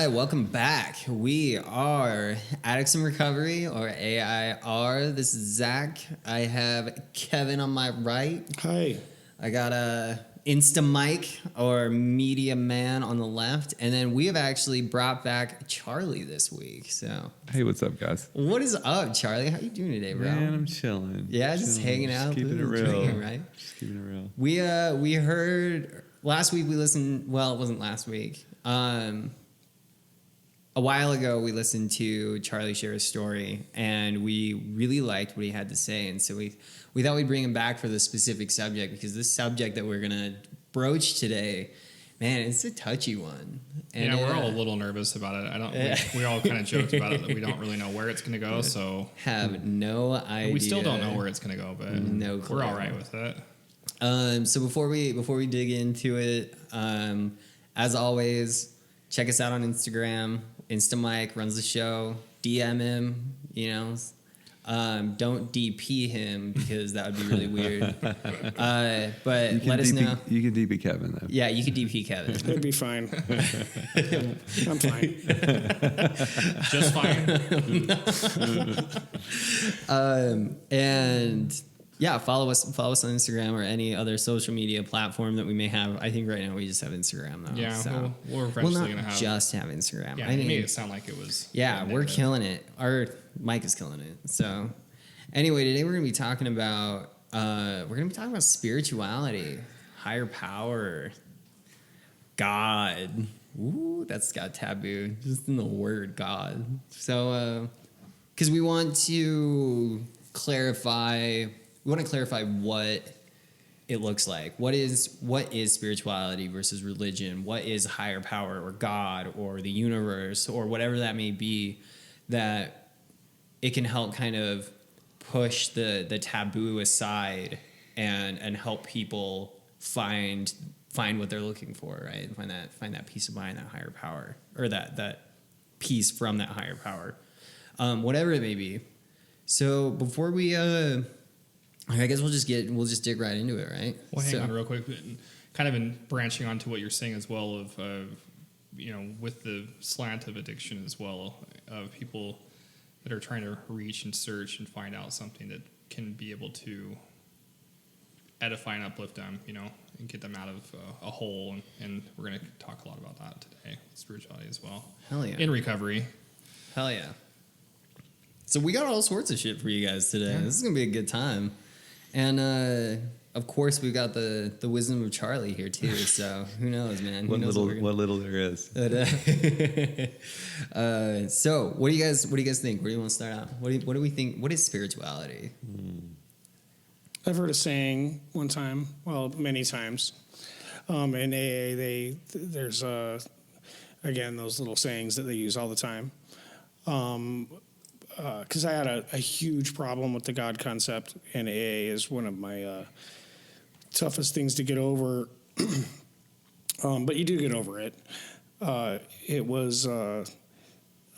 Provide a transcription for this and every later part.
right, welcome back. We are Addicts in Recovery, or AIR. This is Zach. I have Kevin on my right. Hi. I got Insta Mike, or Media Man, on the left. And then we have actually brought back Charlie this week. So, Hey, what's up, guys? what is up, Charlie? How you doing today, bro? Man, I'm chilling. Yeah, just hanging out, keeping it real. drinking, right? Just keeping it real. We heard last week. We listened. Well, it wasn't last week. A while ago, we listened to Charlie share his story, and we really liked what he had to say. And so we thought we'd bring him back for this specific subject, because this subject that we're gonna broach today, man, it's a touchy one. And we're all a little nervous about it. We all kind of joked about it that we don't really know where it's going to go. So have no idea. We still don't know where it's going to go, but No clue. we're all right with it. So before we dig into it, as always, check us out on Instagram. Instamike runs the show. DM him. Don't DP him, because that would be really weird. But let us know. You can DP Kevin, though. Yeah, you could DP Kevin. It'd be fine. I'm fine. Just fine. And yeah, follow us on Instagram or any other social media platform that we may have. I think right now we just have Instagram, though. Yeah, so we're eventually not going to have. just have Instagram. Yeah, I it mean, made it sound like it was. yeah, we're killing it. Our Mike is killing it. So anyway, today we're gonna be talking about spirituality, higher power, God. Ooh, that's got taboo just in the word God. So because we want to clarify what it looks like. What is spirituality versus religion? What is higher power, or God, or the universe, or whatever that may be, that it can help kind of push the taboo aside and help people find what they're looking for, right? And find that peace of mind, that higher power, or that peace from that higher power, whatever it may be. So before we I guess we'll just dig right into it, right? Well, hang on real quick. Kind of in branching onto what you're saying as well, of with the slant of addiction as well, of people that are trying to reach and search and find out something that can be able to edify and uplift them, and get them out of a hole. And we're going to talk a lot about that today, spirituality as well. Hell yeah. In recovery. Hell yeah. So we got all sorts of shit for you guys today. Yeah. This is going to be a good time. And of course, we've got the wisdom of Charlie here too. So who knows, man? What little there is. So what do you guys think? Where do you want to start out? What do we think? What is spirituality? I've heard a saying one time, well, many times. In AA, there's again those little sayings that they use all the time. Because I had a huge problem with the God concept, and AA is one of my toughest things to get over. But you do get over it. It was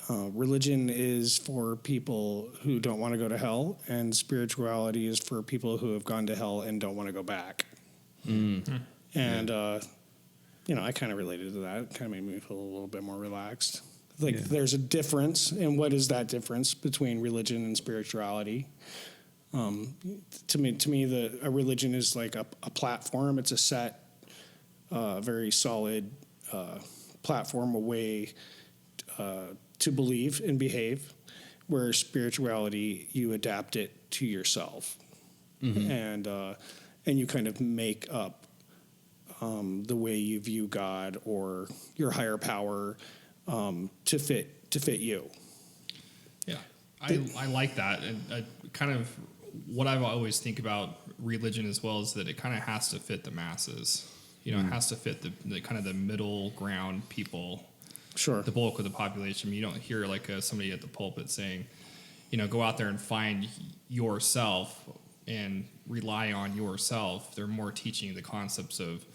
religion is for people who don't want to go to hell, and spirituality is for people who have gone to hell and don't want to go back. And I kind of related to that. It kind of made me feel a little bit more relaxed. There's a difference, and what is that difference between religion and spirituality? To me, a religion is like a platform. It's a set, very solid platform, a way to believe and behave. Where spirituality, you adapt it to yourself, and you kind of make up the way you view God or your higher power. To fit you. Yeah, I like that, and kind of what I've always think about religion as well is that it kind of has to fit the masses. It has to fit the kind of the middle ground people. Sure. The bulk of the population. You don't hear like somebody at the pulpit saying, go out there and find yourself and rely on yourself. They're more teaching the concepts of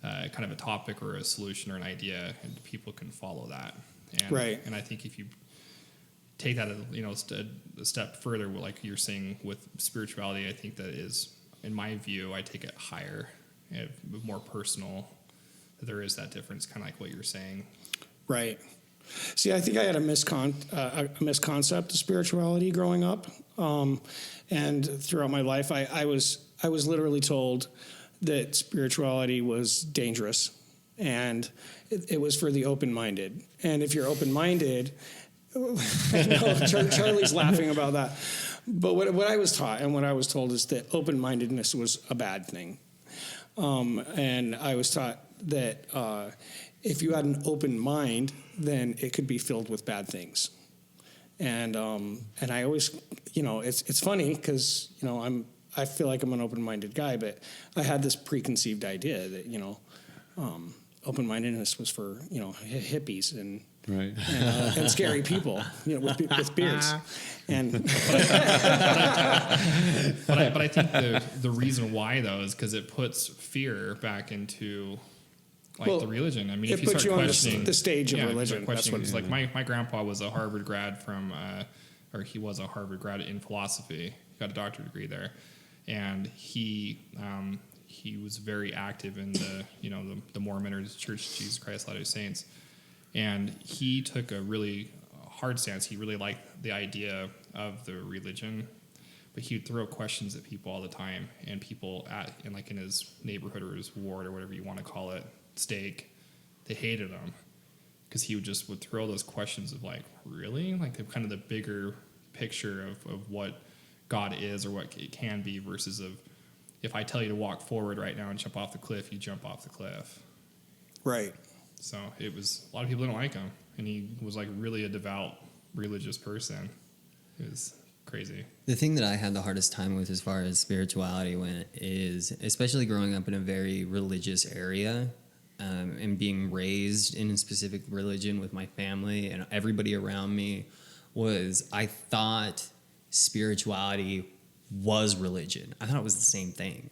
kind of a topic or a solution or an idea, and people can follow that. And, right. And I think if you take that, a step further, like you're saying with spirituality, I think that is, in my view, I take it higher, more personal. There is that difference, kind of like what you're saying. Right. See, I think I had a misconcept of spirituality growing up, and throughout my life, I was literally told that spirituality was dangerous, and it was for the open-minded. And if you're open-minded, no, Charlie's laughing about that. But what I was taught and what I was told is that open-mindedness was a bad thing, and I was taught that if you had an open mind, then it could be filled with bad things. And I always, it's funny because I feel like I'm an open-minded guy, but I had this preconceived idea that open-mindedness was for hippies and Right. and scary people, with beards. And But I think the reason why though is because it puts fear back into Well, the religion. I mean, it if you puts start you on questioning the stage of if you religion. start That's questioning, what. it's like my grandpa was a Harvard grad from, or he was a Harvard grad in philosophy. He got a doctorate degree there, and he was very active in the Mormon or the Church of Jesus Christ of Latter-day Saints, and he took a really hard stance. He really liked the idea of the religion, but he would throw questions at people all the time, and people in his neighborhood or his ward or whatever you want to call it, stake, they hated him because he would throw those questions of like, really, like the kind of the bigger picture of what God is or what it can be versus of if I tell you to walk forward right now and jump off the cliff, you jump off the cliff. Right. So it was a lot of people didn't like him, and he was like really a devout religious person. It was crazy. The thing that I had the hardest time with as far as spirituality went is, especially growing up in a very religious area, and being raised in a specific religion with my family and everybody around me, was I thought spirituality was religion. I thought it was the same thing.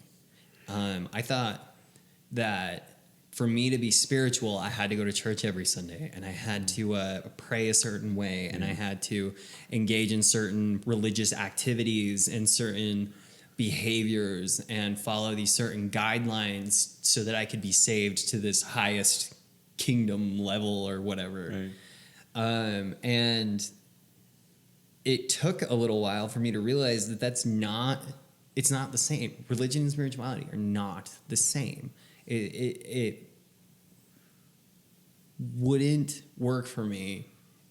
I thought that for me to be spiritual, I had to go to church every Sunday, and I had to pray a certain way, and I had to engage in certain religious activities and certain behaviors and follow these certain guidelines so that I could be saved to this highest kingdom level or whatever. Right. And it took a little while for me to realize that it's not the same. Religion and spirituality are not the same. It wouldn't work for me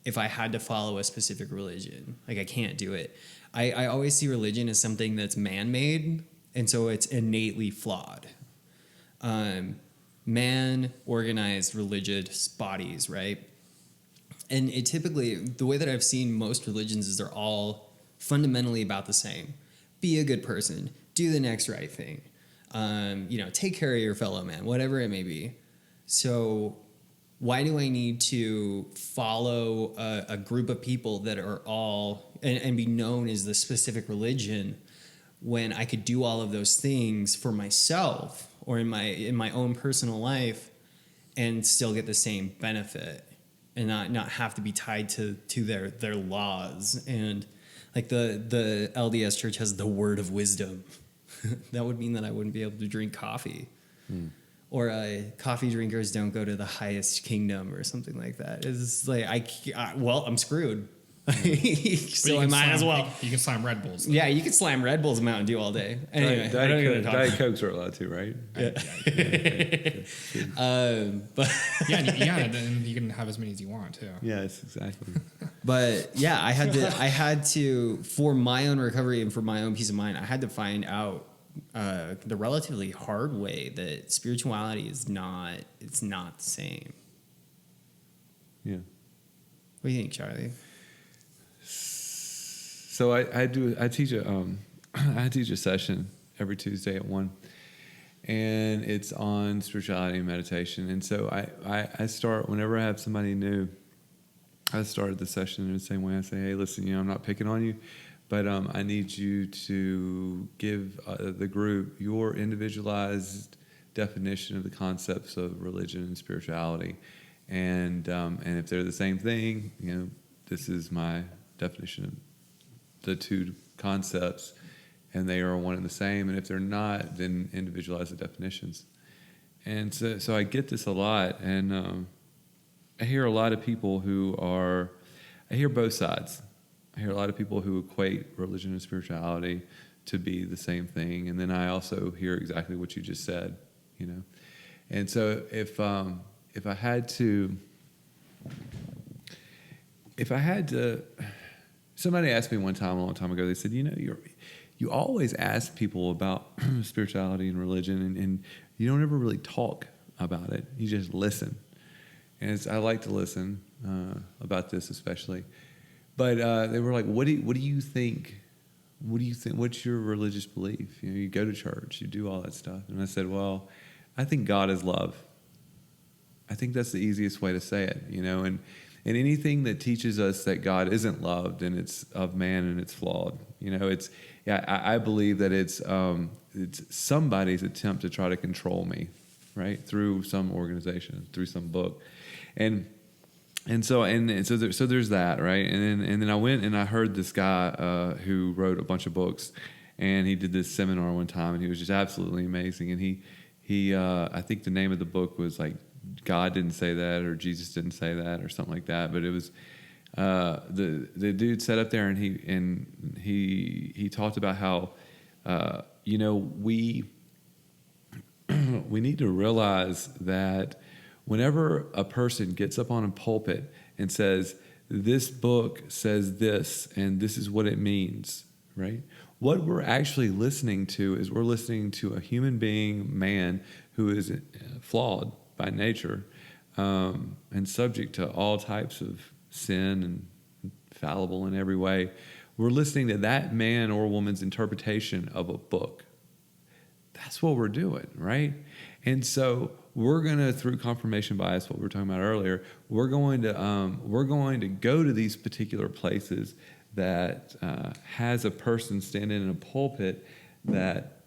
if I had to follow a specific religion. Like, I can't do it. I always see religion as something that's man-made, and so it's innately flawed. Man organized religious bodies, right? And it typically, the way that I've seen most religions is they're all fundamentally about the same. Be a good person. Do the next right thing. Take care of your fellow man, whatever it may be. So why do I need to follow a group of people that are all and be known as the specific religion when I could do all of those things for myself or in my own personal life and still get the same benefit and not have to be tied to their laws? And like the LDS Church has the word of wisdom. That would mean that I wouldn't be able to drink coffee. Or coffee drinkers don't go to the highest kingdom or something like that. It's like, I'm screwed. So I might as well. You can slam Red Bulls, though. Yeah, you can slam Red Bulls, Mountain Dew all day. Anyway, I don't even Diet Cokes are allowed to, right? but then you can have as many as you want too. Yes, exactly. But yeah, I had to, for my own recovery and for my own peace of mind, I had to find out the relatively hard way that spirituality is not the same. Yeah. What do you think, Charlie? So I teach a session every Tuesday at 1, and it's on spirituality and meditation. And so I start whenever I have somebody new. I started the session in the same way. I say, hey, listen, I'm not picking on you, but I need you to give the group your individualized definition of the concepts of religion and spirituality, and if they're the same thing, this is my definition of the two concepts, and they are one and the same. And if they're not, then individualize the definitions. And so I get this a lot, and I hear a lot of people I hear both sides. I hear a lot of people who equate religion and spirituality to be the same thing, and then I also hear exactly what you just said, you know. And so if I had to, somebody asked me one time a long time ago. They said, you know, you always ask people about spirituality and religion, and you don't ever really talk about it. You just listen. And I like to listen about this especially. But they were like, what do you think? What do you think? What's your religious belief? You know, you go to church, you do all that stuff. And I said, well, I think God is love. I think that's the easiest way to say it, you know. And anything that teaches us that God isn't loved and it's of man and it's flawed, you know, I believe that it's somebody's attempt to try to control me, right, through some organization, through some book, and so there's that, right, and then I went and I heard this guy who wrote a bunch of books, and he did this seminar one time, and he was just absolutely amazing, and he I think the name of the book was like God didn't say that, or Jesus didn't say that, or something like that, but it was. The dude sat up there and he talked about how you know, we need to realize that whenever a person gets up on a pulpit and says this book says this and this is what it means, right? What we're actually listening to is we're listening to a human being, man, who is flawed by nature and subject to all types of sin and fallible in every way. We're listening to that man or woman's interpretation of a book. That's what we're doing, right? And so we're going to, through confirmation bias, what we were talking about earlier, we're going to go to these particular places that has a person standing in a pulpit that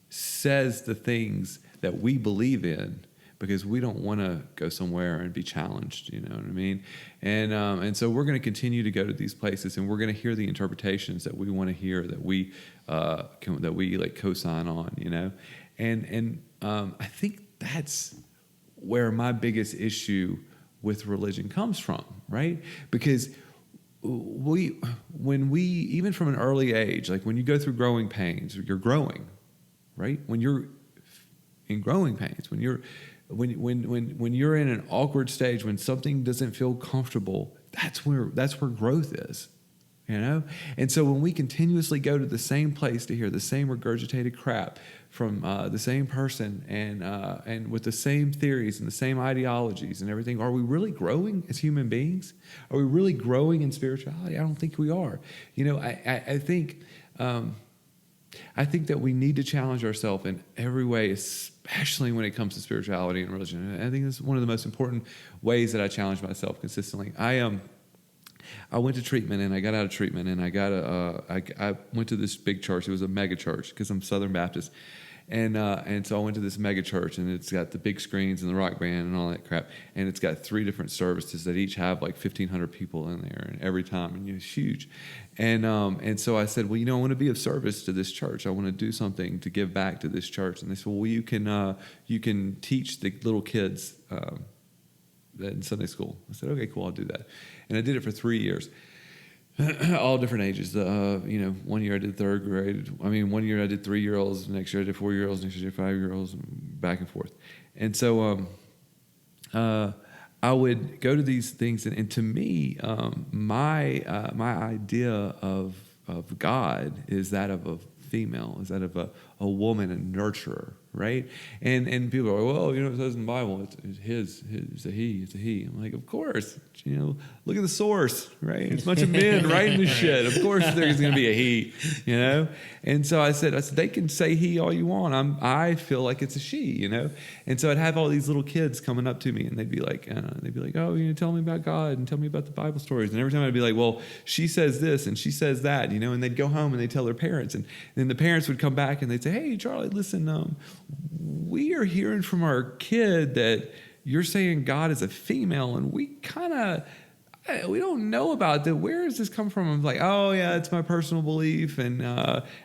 says the things that we believe in, because we don't want to go somewhere and be challenged, you know what I mean? And so we're going to continue to go to these places, and we're going to hear the interpretations that we want to hear, that we like co-sign on, you know? And I think that's where my biggest issue with religion comes from, right? Because when we, even from an early age, like when you go through growing pains, you're growing, right? When you're in growing pains, when you're in an awkward stage, when something doesn't feel comfortable, that's where growth is, you know? And so when we continuously go to the same place to hear the same regurgitated crap from the same person and with the same theories and the same ideologies and everything, are we really growing as human beings? Are we really growing in spirituality? I don't think we are. You know, I think that we need to challenge ourselves in every way, especially when it comes to spirituality and religion. And I think that's one of the most important ways that I challenge myself consistently. I went to treatment, and I got out of treatment, and I went to this big church. It was a mega church because I'm Southern Baptist. And so I went to this mega church, and it's got the big screens and the rock band and all that crap. And it's got 3 different services that each have like 1,500 people in there, and every time, and it's huge. And so I said, well, you know, I want to be of service to this church. I want to do something to give back to this church. And they said, well, you can teach the little kids in Sunday school. I said, okay, cool, I'll do that. And I did it for 3 years. All different ages. You know, 1 year I did 3rd grade. 1 year I did 3-year-olds. Next year I did 4-year-olds. Next year I did 5-year-olds. Back and forth. And so I would go to these things, and to me, my idea of God is that of a female, is that of a woman, a nurturer, right? And people are like, well, you know, it says in the Bible, it's his, it's a he, it's a he. I'm like, of course, you know, look at the source, right? It's a bunch of men writing this shit. Of course there's going to be a he, you know? And so I said, they can say he all you want. I feel like it's a she, you know? And so I'd have all these little kids coming up to me, and they'd be like, oh, you know, tell me about God and tell me about the Bible stories. And every time I'd be like, well, she says this and she says that, you know? And they'd go home and they'd tell their parents, and then the parents would come back and they'd say, hey, Charlie, listen, we are hearing from our kid that you're saying God is a female, and we don't know about that. Where does this come from? I'm like, oh yeah, it's my personal belief, and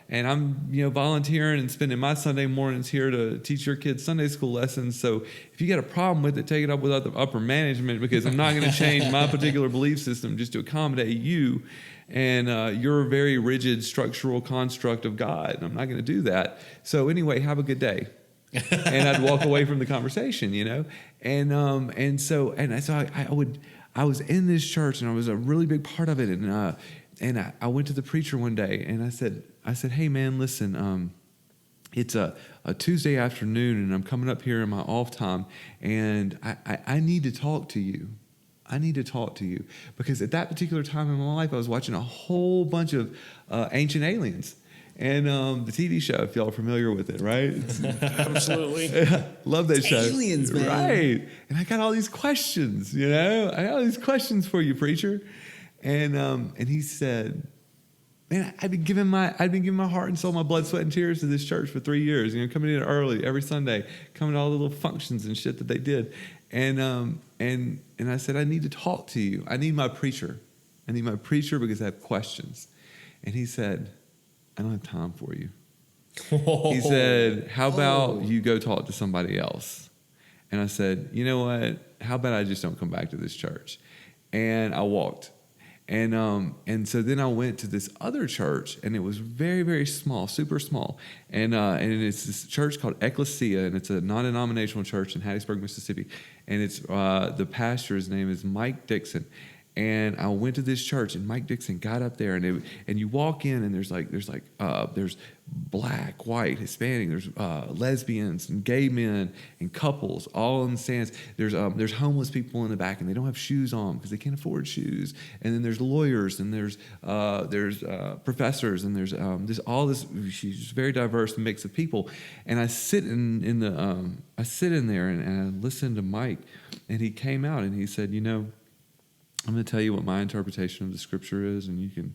I'm volunteering and spending my Sunday mornings here to teach your kids Sunday school lessons. So if you got a problem with it, take it up with upper management, because I'm not going to change my particular belief system just to accommodate you and your very rigid structural construct of God. And I'm not going to do that. So anyway, have a good day. And I'd walk away from the conversation, and so I was in this church, and I was a really big part of it. And I went to the preacher one day, and I said, hey man, listen, it's a Tuesday afternoon, and I'm coming up here in my off time, and I need to talk to you. I need to talk to you, because at that particular time in my life, I was watching a whole bunch of Ancient Aliens. And the TV show, if y'all are familiar with it, right? Absolutely. Love that show. Aliens, man. Right. And I got all these questions, I got all these questions for you, preacher. And he said, man, I've been giving my heart and soul, my blood, sweat, and tears to this church for 3 years, coming in early every Sunday, coming to all the little functions and shit that they did. And I said, I need to talk to you. I need my preacher. I need my preacher because I have questions. And he said, I don't have time for you. He said, how about you go talk to somebody else? And I said, you know what? How about I just don't come back to this church? And I walked. And so then I went to this other church, and it was very, very small, super small. And it's this church called Ecclesia, and it's a non-denominational church in Hattiesburg, Mississippi. And it's the pastor's name is Mike Dixon. And I went to this church, and Mike Dixon got up there, and you walk in, and there's black, white, Hispanic, there's lesbians and gay men and couples all in the stands. There's homeless people in the back, and they don't have shoes on because they can't afford shoes. And then there's lawyers, and there's professors, and there's all this very diverse mix of people. And I sit in there, and I listened to Mike, and he came out, and he said, I'm going to tell you what my interpretation of the scripture is, and you can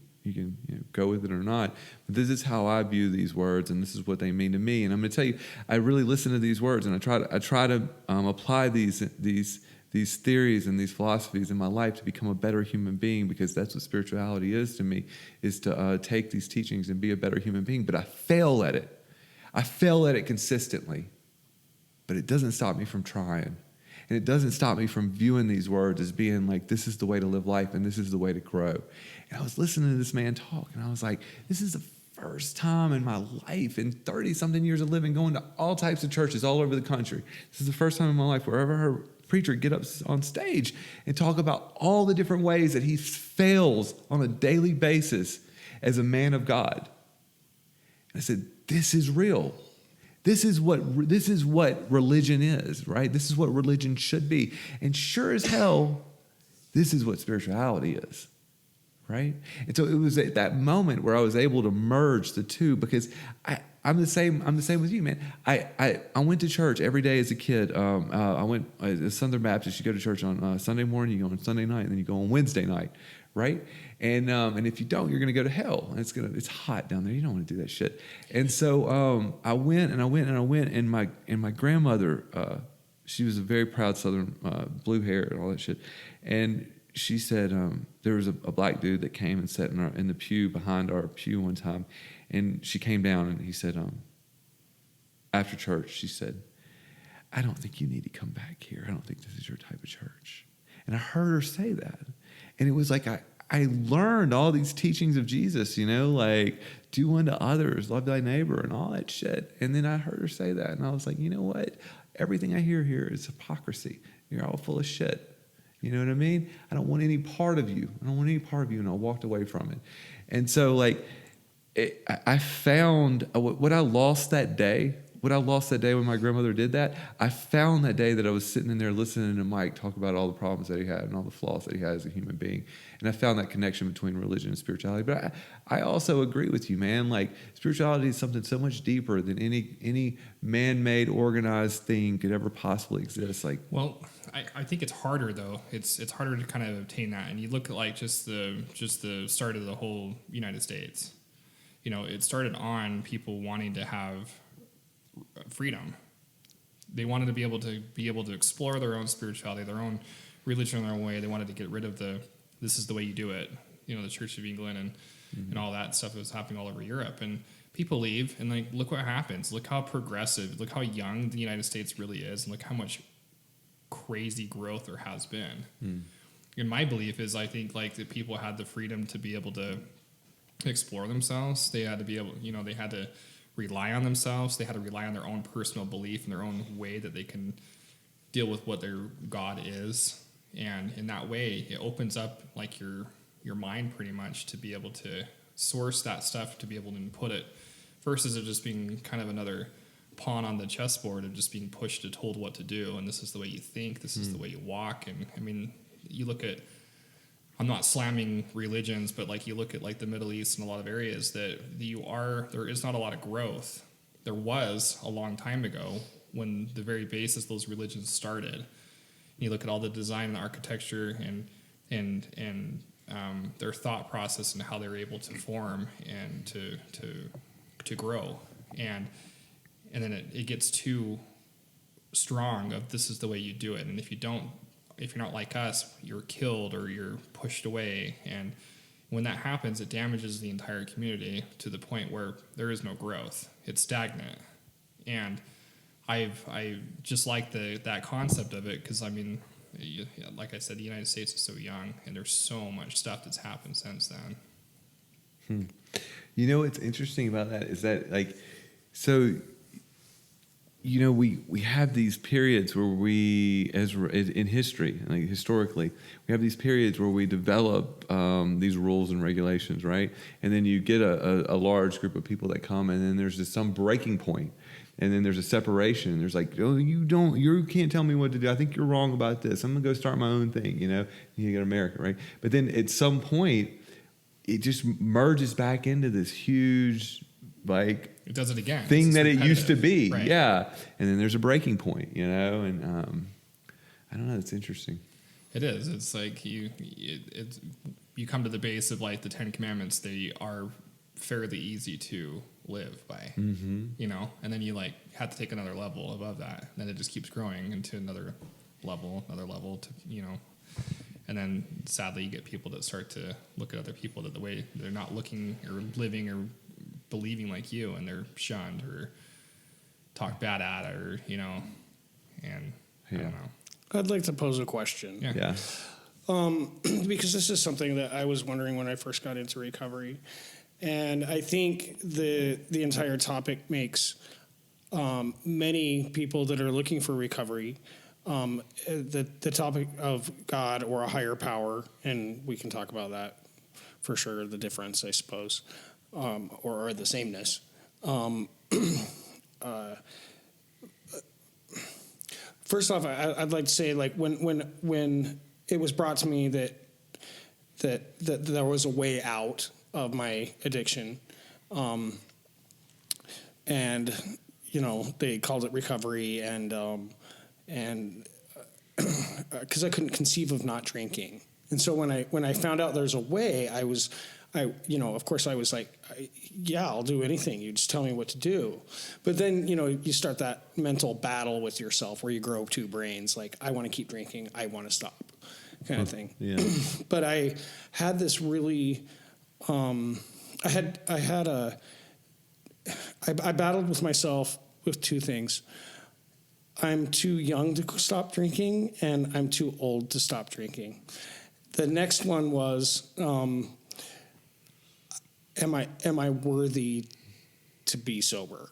go with it or not. But this is how I view these words, and this is what they mean to me. And I'm going to tell you, I really listen to these words, and I try to apply these theories and these philosophies in my life to become a better human being, because that's what spirituality is to me, is to take these teachings and be a better human being. But I fail at it. I fail at it consistently. But it doesn't stop me from trying. And it doesn't stop me from viewing these words as being like, this is the way to live life, and this is the way to grow. And I was listening to this man talk, and I was like, this is the first time in my life, in 30-something years of living, going to all types of churches all over the country. This is the first time in my life where I ever heard a preacher get up on stage and talk about all the different ways that he fails on a daily basis as a man of God. And I said, this is real. This is what religion is, right? This is what religion should be. And sure as hell, this is what spirituality is, right? And so it was at that moment where I was able to merge the two, because I'm the same with you, man. I went to church every day as a kid. I went as Southern Baptist. You go to church on Sunday morning, you go on Sunday night, and then you go on Wednesday night, right? And if you don't, you're going to go to hell. And it's hot down there. You don't want to do that shit. And so I went, and my grandmother, she was a very proud Southern, blue hair and all that shit. And she said there was a black dude that came and sat in the pew behind our pew one time, and she came down, and he said, after church, she said, I don't think you need to come back here. I don't think this is your type of church. And I heard her say that. And it was like I learned all these teachings of Jesus, like do unto others, love thy neighbor, and all that shit. And then I heard her say that, and I was like, you know what? Everything I hear here is hypocrisy. You're all full of shit. You know what I mean? I don't want any part of you. And I walked away from it. And so, I found what I lost that day. What I lost that day when my grandmother did that, I found that day that I was sitting in there listening to Mike talk about all the problems that he had and all the flaws that he had as a human being. And I found that connection between religion and spirituality. But I also agree with you, man. Like, spirituality is something so much deeper than any man-made, organized thing could ever possibly exist. Well, I think it's harder, though. It's harder to kind of obtain that. And you look at just the start of the whole United States. It started on people wanting to have freedom. They wanted to be able to explore their own spirituality, their own religion in their own way. They wanted to get rid of the this is the way you do it. You know, the Church of England and all that stuff was happening all over Europe. And people leave, and like, look what happens. Look how progressive, look how young the United States really is, and look how much crazy growth there has been. And my belief is, I think like that people had the freedom to be able to explore themselves. They had to be able, you know, they had to rely on themselves. They had to rely on their own personal belief and their own way that they can deal with what their God is. And in that way, it opens up like your mind pretty much to be able to source that stuff, to be able to input it, versus it just being kind of another pawn on the chessboard of just being pushed and told what to do. And this is the way you think, this is the way you walk. And I mean, you look at, I'm not slamming religions, but like you look at like the Middle East and a lot of areas that there is not a lot of growth. There was a long time ago when the very basis of those religions started. You look at all the design and the architecture and their thought process and how they're able to form and to grow. And then it gets too strong of this is the way you do it. And if you're not like us, you're killed or you're pushed away. And when that happens, it damages the entire community to the point where there is no growth. It's stagnant. And I just like that concept of it, because I mean, like I said, the United States is so young, and there's so much stuff that's happened since then. You know what's interesting about that is that, like, so, you know, we have these periods where we, as in history, like historically, we have these periods where we develop these rules and regulations, right? And then you get a large group of people that come, and then there's just some breaking point. And then there's a separation. There's like, oh, you can't tell me what to do. I think you're wrong about this. I'm gonna go start my own thing, you know. You got America, right? But then at some point, it just merges back into this huge, like, It does it again. thing It's that it used to be, right. yeah. And then there's a breaking point, you know. And I don't know. It's interesting. It is. It's like you come to the base of like the Ten Commandments. They are fairly easy to live by, you know, and then you like have to take another level above that. Then it just keeps growing into another level to, you know, and then sadly you get people that start to look at other people that the way they're not looking or living or believing like you, and they're shunned or talked bad at, or, you know, and I don't know. I'd like to pose a question. Yeah. Because this is something that I was wondering when I first got into recovery. And I think the entire topic makes many people that are looking for recovery, the topic of God or a higher power, and we can talk about that for sure, the difference, I suppose, or the sameness. First off, I'd like to say, like, when it was brought to me that there was a way out of my addiction, and you know, they called it recovery, and because I couldn't conceive of not drinking, and so when I found out there's a way, of course I was like, yeah, I'll do anything. You just tell me what to do. But then, you know, you start that mental battle with yourself where you grow two brains. Like, I want to keep drinking, I want to stop, kind of thing. Yeah. But I had this really. I battled with myself with two things. I'm too young to stop drinking, and I'm too old to stop drinking. The next one was, am I worthy to be sober?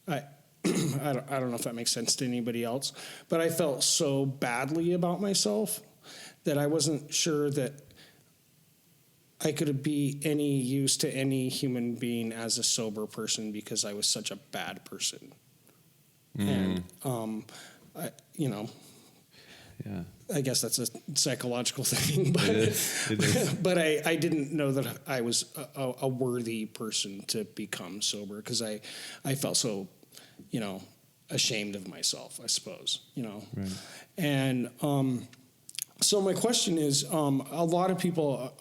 I don't know if that makes sense to anybody else, but I felt so badly about myself that I wasn't sure that I could be any use to any human being as a sober person because I was such a bad person. And, Yeah. I guess that's a psychological thing, but It is. but I didn't know that I was a worthy person to become sober because I felt so, you know, ashamed of myself, I suppose, you know. Right. And so my question is, a lot of people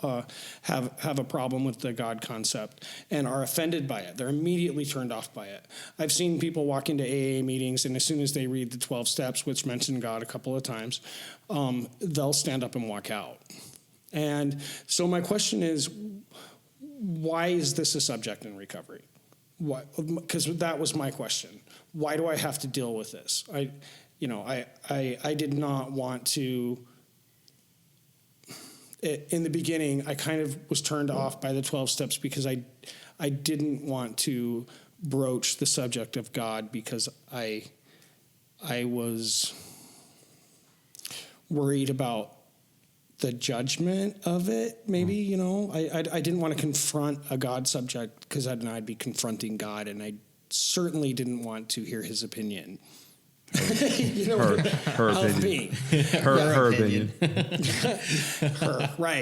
have a problem with the God concept and are offended by it. They're immediately turned off by it. I've seen people walk into AA meetings, and as soon as they read the 12 steps, which mention God a couple of times, they'll stand up and walk out. And so my question is, why is this a subject in recovery? Why? Because that was my question. Why do I have to deal with this? I did not want to. In the beginning, I kind of was turned off by the 12 steps because I didn't want to broach the subject of God because I was worried about the judgment of it. Maybe, I didn't want to confront a God subject because then I'd be confronting God, and I certainly didn't want to hear his opinion. Her of opinion. me. Her opinion.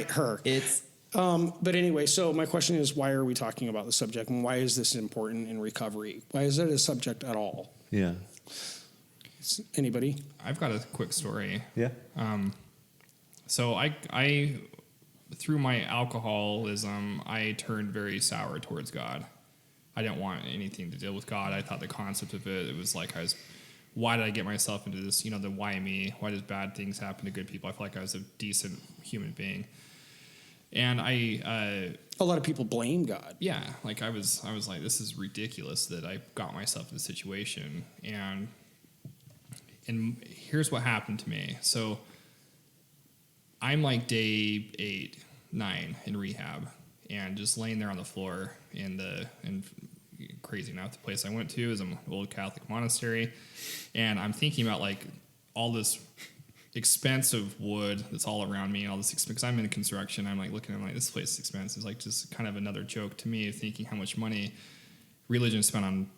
Her. It's But anyway, so my question is, why are we talking about the subject, and why is this important in recovery? Why is it a subject at all? Yeah. Anybody? I've got a quick story. Yeah. So I through my alcoholism, I turned very sour towards God. I didn't want anything to deal with God. I thought the concept of it was like why did I get myself into this? The why me? Why does bad things happen to good people? I feel like I was a decent human being. And a lot of people blame God. Yeah, like I was like, this is ridiculous that I got myself in this situation. And here's what happened to me. So I'm like day 8, 9 in rehab, and just laying there on the floor and crazy enough, the place I went to is an old Catholic monastery, and I'm thinking about like all this expensive wood that's all around me, and all this because I'm in construction. I'm like looking at like, this place is expensive. It's like just kind of another joke to me, thinking how much money religion spent on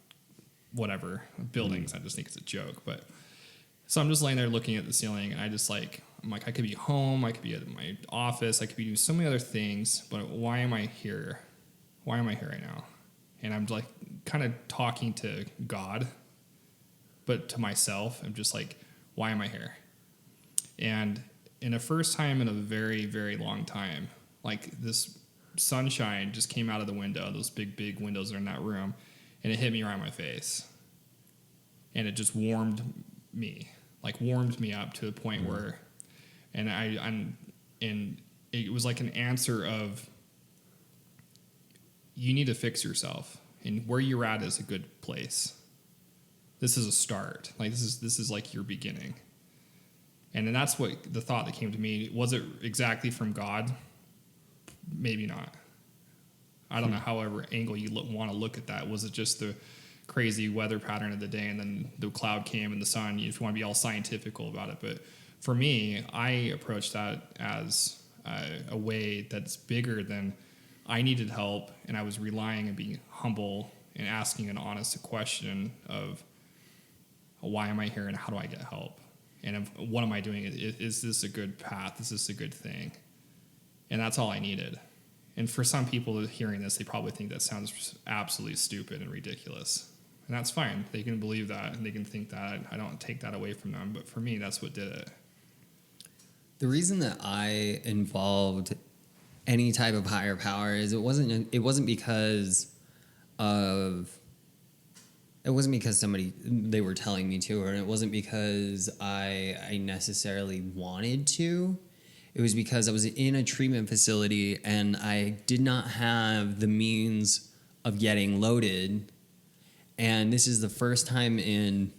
whatever buildings. I just think it's a joke. But so I'm just laying there looking at the ceiling, and I'm like, I could be home, I could be at my office, I could be doing so many other things, but why am I here? Why am I here right now? And I'm like kind of talking to God, but to myself, I'm just like, why am I here? And in the first time in a very, very long time, like this sunshine just came out of the window, those big, big windows are in that room, and it hit me right in my face. And it just warmed me up to the point where, and it was like an answer of, you need to fix yourself, and where you're at is a good place. This is a start. Like this is like your beginning. And then that's what the thought that came to me. Was it exactly from God? Maybe not. I don't know however angle you want to look at that. Was it just the crazy weather pattern of the day, and then the cloud came and the sun? You just want to be all scientific about it. But for me, I approached that as a way that's bigger than I needed help, and I was relying and being humble and asking an honest question of, why am I here and how do I get help? And what am I doing? Is this a good path? Is this a good thing? And that's all I needed. And for some people hearing this, they probably think that sounds absolutely stupid and ridiculous. And that's fine. They can believe that and they can think that. I don't take that away from them. But for me, that's what did it. the reason that I involved any type of higher power is it wasn't because somebody they were telling me to, or it wasn't because I necessarily wanted to. It was because I was in a treatment facility and I did not have the means of getting loaded. And this is the first time in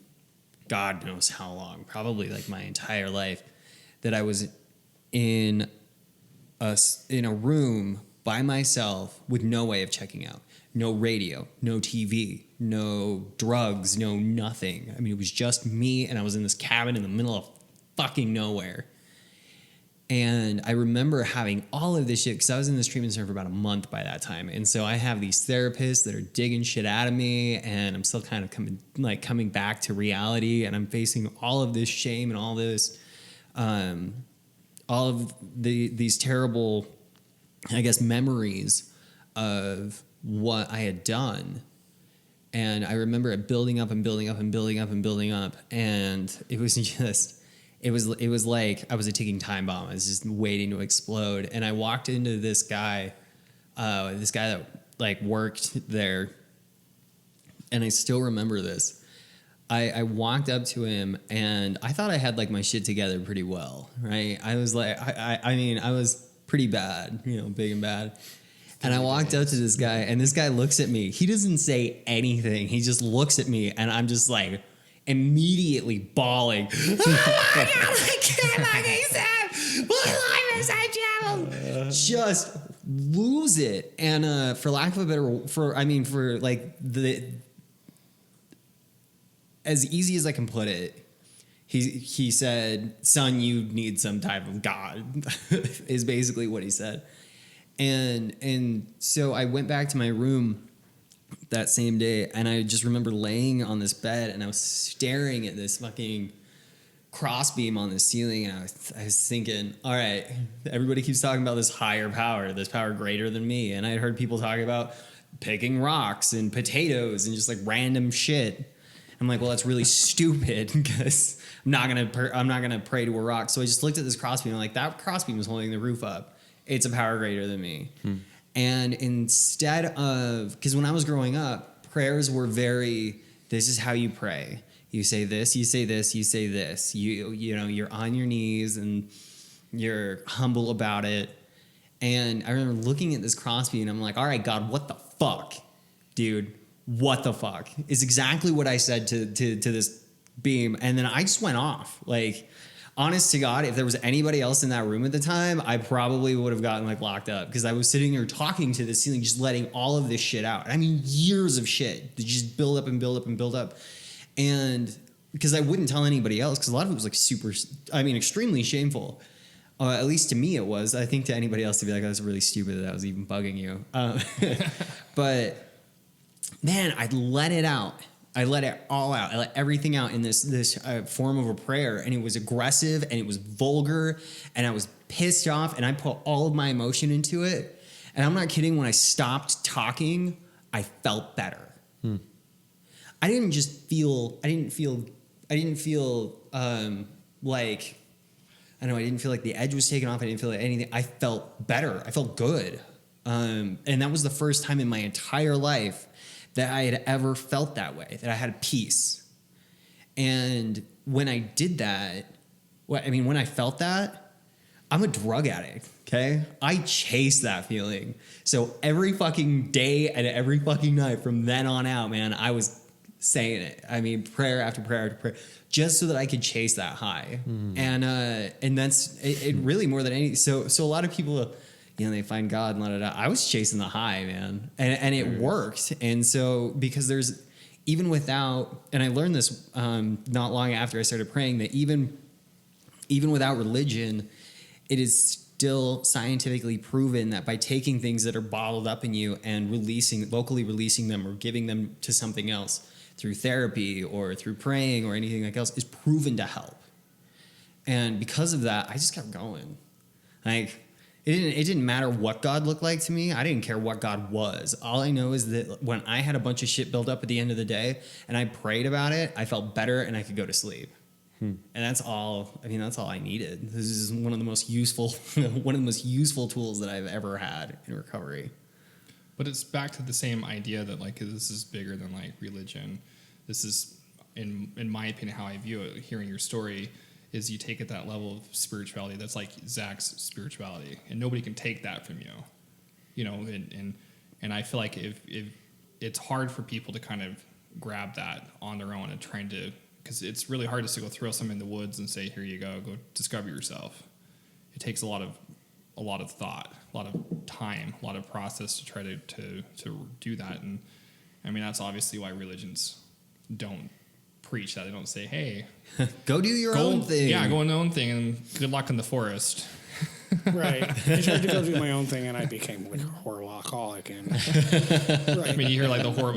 God knows how long, probably like my entire life, that I was in a room by myself with no way of checking out. No radio, no TV, no drugs, no nothing. I mean, it was just me, and I was in this cabin in the middle of fucking nowhere. And I remember having all of this shit, because I was in this treatment center for about a month by that time. And so I have these therapists that are digging shit out of me, and I'm still kind of coming back to reality, and I'm facing all of this shame and all this, all of these terrible, I guess, memories of what I had done. And I remember it building up and building up and building up and building up. And it was just, it was like I was a ticking time bomb. I was just waiting to explode. And I walked into this guy that like worked there. And I still remember this. I walked up to him and I thought I had like my shit together pretty well, right? I was like, I mean, I was pretty bad, big and bad. And I walked up to this guy, and this guy looks at me. He doesn't say anything. He just looks at me, and I'm just like immediately bawling. Oh my God, I can't fucking stop. What life is I travel? Just lose it. And for lack of a better, for like as easy as I can put it, he said, "Son, you need some type of God," is basically what he said. And so I went back to my room that same day, and I just remember laying on this bed, and I was staring at this fucking crossbeam on the ceiling, and I was thinking, all right, everybody keeps talking about this higher power, this power greater than me, and I had heard people talk about picking rocks and potatoes and just like random shit. I'm like, well, that's really stupid because I'm not gonna pray to a rock. So I just looked at this crossbeam. I'm like, that crossbeam is holding the roof up. It's a power greater than me. And instead of, because when I was growing up, prayers were this is how you pray. You say this, you say this, you say this. You're on your knees and you're humble about it. And I remember looking at this crossbeam and I'm like, all right, God, what the fuck, dude? What the fuck? Is exactly what I said to this beam. And then I just went off. Like, honest to God, if there was anybody else in that room at the time, I probably would have gotten like locked up because I was sitting there talking to the ceiling, just letting all of this shit out. I mean, years of shit that just build up and build up and build up. And because I wouldn't tell anybody else, because a lot of it was like extremely shameful. At least to me it was. I think to anybody else to be like, that's really stupid that was even bugging you. But man, I let it out. I let it all out. I let everything out in this form of a prayer, and it was aggressive, and it was vulgar, and I was pissed off, and I put all of my emotion into it. And I'm not kidding. When I stopped talking, I felt better. I didn't feel like, I didn't feel like the edge was taken off. I didn't feel like anything. I felt better. I felt good. And that was the first time in my entire life that I had ever felt that way, that I had peace. And when I did that, when I felt that, I'm a drug addict, okay? I chase that feeling. So every fucking day and every fucking night from then on out, man, I was saying it. Prayer after prayer after prayer, just so that I could chase that high. And that's it really more than anything. So a lot of people, they find God and da. I was chasing the high, man. And it worked. And so, because there's, even without, and I learned this not long after I started praying, that even without religion, it is still scientifically proven that by taking things that are bottled up in you and vocally releasing them or giving them to something else through therapy or through praying or anything like else is proven to help. And because of that, I just kept going. Like, it didn't matter what God looked like to me. I didn't care what God was. All I know is that when I had a bunch of shit built up at the end of the day and I prayed about it, I felt better and I could go to sleep. And that's all. That's all I needed. This is one of the most useful tools that I've ever had in recovery. But it's back to the same idea that like this is bigger than like religion. This is, in my opinion, how I view it. Hearing your story is you take it that level of spirituality that's like Zach's spirituality, and nobody can take that from you. And I feel like if it's hard for people to kind of grab that on their own and trying to, because it's really hard just to go throw something in the woods and say, here you go discover yourself. It takes a lot of thought, a lot of time, a lot of process to try to do that. And that's obviously why religions don't preach that. They don't say, hey, go do your own thing. Yeah, go on your own thing, and good luck in the forest. Right. I tried to go do my own thing, and I became like a horror alcoholic. And right. You hear like the horror.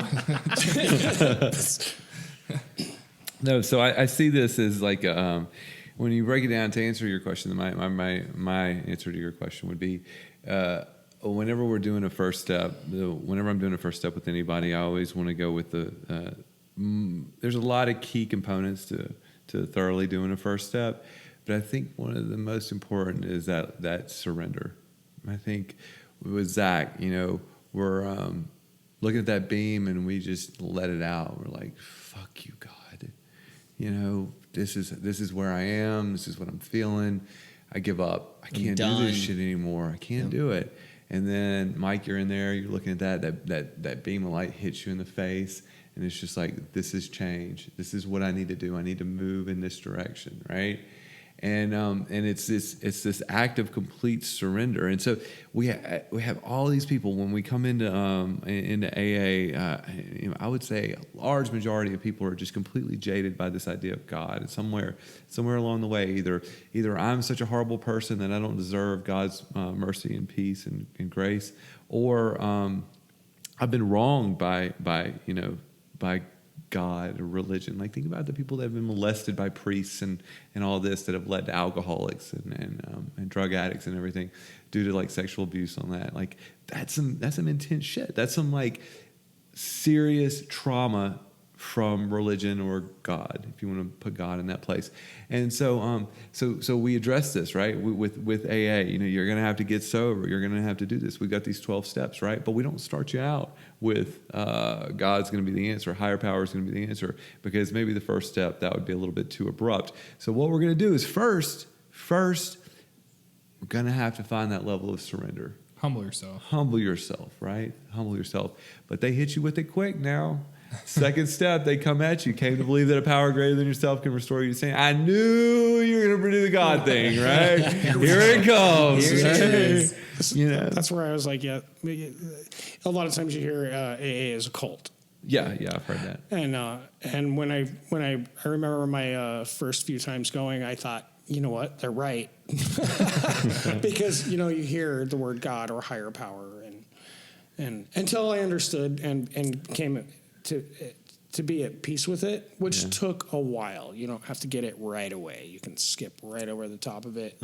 No, so I see this as like when you break it down to answer your question. My answer to your question would be, whenever we're doing a first step, whenever I'm doing a first step with anybody, I always want to go with there's a lot of key components to thoroughly doing a first step, but I think one of the most important is that surrender. I think with Zach, we're looking at that beam and we just let it out. We're like, fuck you, God. This is where I am. This is what I'm feeling. I give up. I can't do done. this shit anymore. I can't do it. And then Mike, you're in there, you're looking at that beam of light hits you in the face, and it's just like, this is change. This is what I need to do. I need to move in this direction, right? And it's this act of complete surrender. And so we have all these people when we come into AA. I would say a large majority of people are just completely jaded by this idea of God. And somewhere along the way, either I'm such a horrible person that I don't deserve God's mercy and peace and grace, or I've been wronged by God or religion. Like, think about the people that have been molested by priests and all this that have led to alcoholics and drug addicts and everything due to like sexual abuse on that. Like, that's some intense shit. That's some like serious trauma from religion or God, if you want to put God in that place. And so we address this, right, with AA. You're going to have to get sober. You're going to have to do this. We've got these 12 steps, right? But we don't start you out with God's going to be the answer, higher power is going to be the answer, because maybe the first step, that would be a little bit too abrupt. So what we're going to do is first, we're going to have to find that level of surrender. Humble yourself. Humble yourself, right? Humble yourself. But they hit you with it quick now. Second step, they come at you. Came to believe that a power greater than yourself can restore you to saying, I knew you were going to do the God thing, right? Here it comes. Here it is. That's where I was like, a lot of times you hear AA is a cult. Yeah, I've heard that. And when I remember my first few times going, I thought, you know what, they're right. Because, you hear the word God or higher power, and until I understood and came to be at peace with it, which took a while. You don't have to get it right away. You can skip right over the top of it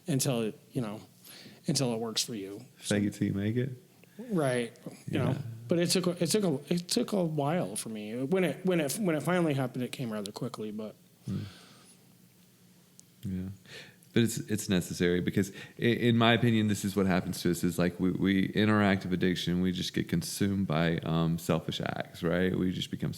until it works for you. Fake it till you make it. Right. You know. But it took a while for me. When it finally happened, it came rather quickly, but yeah. But it's necessary, because in my opinion, this is what happens to us, is like we in our active addiction, we just get consumed by selfish acts, right? We just become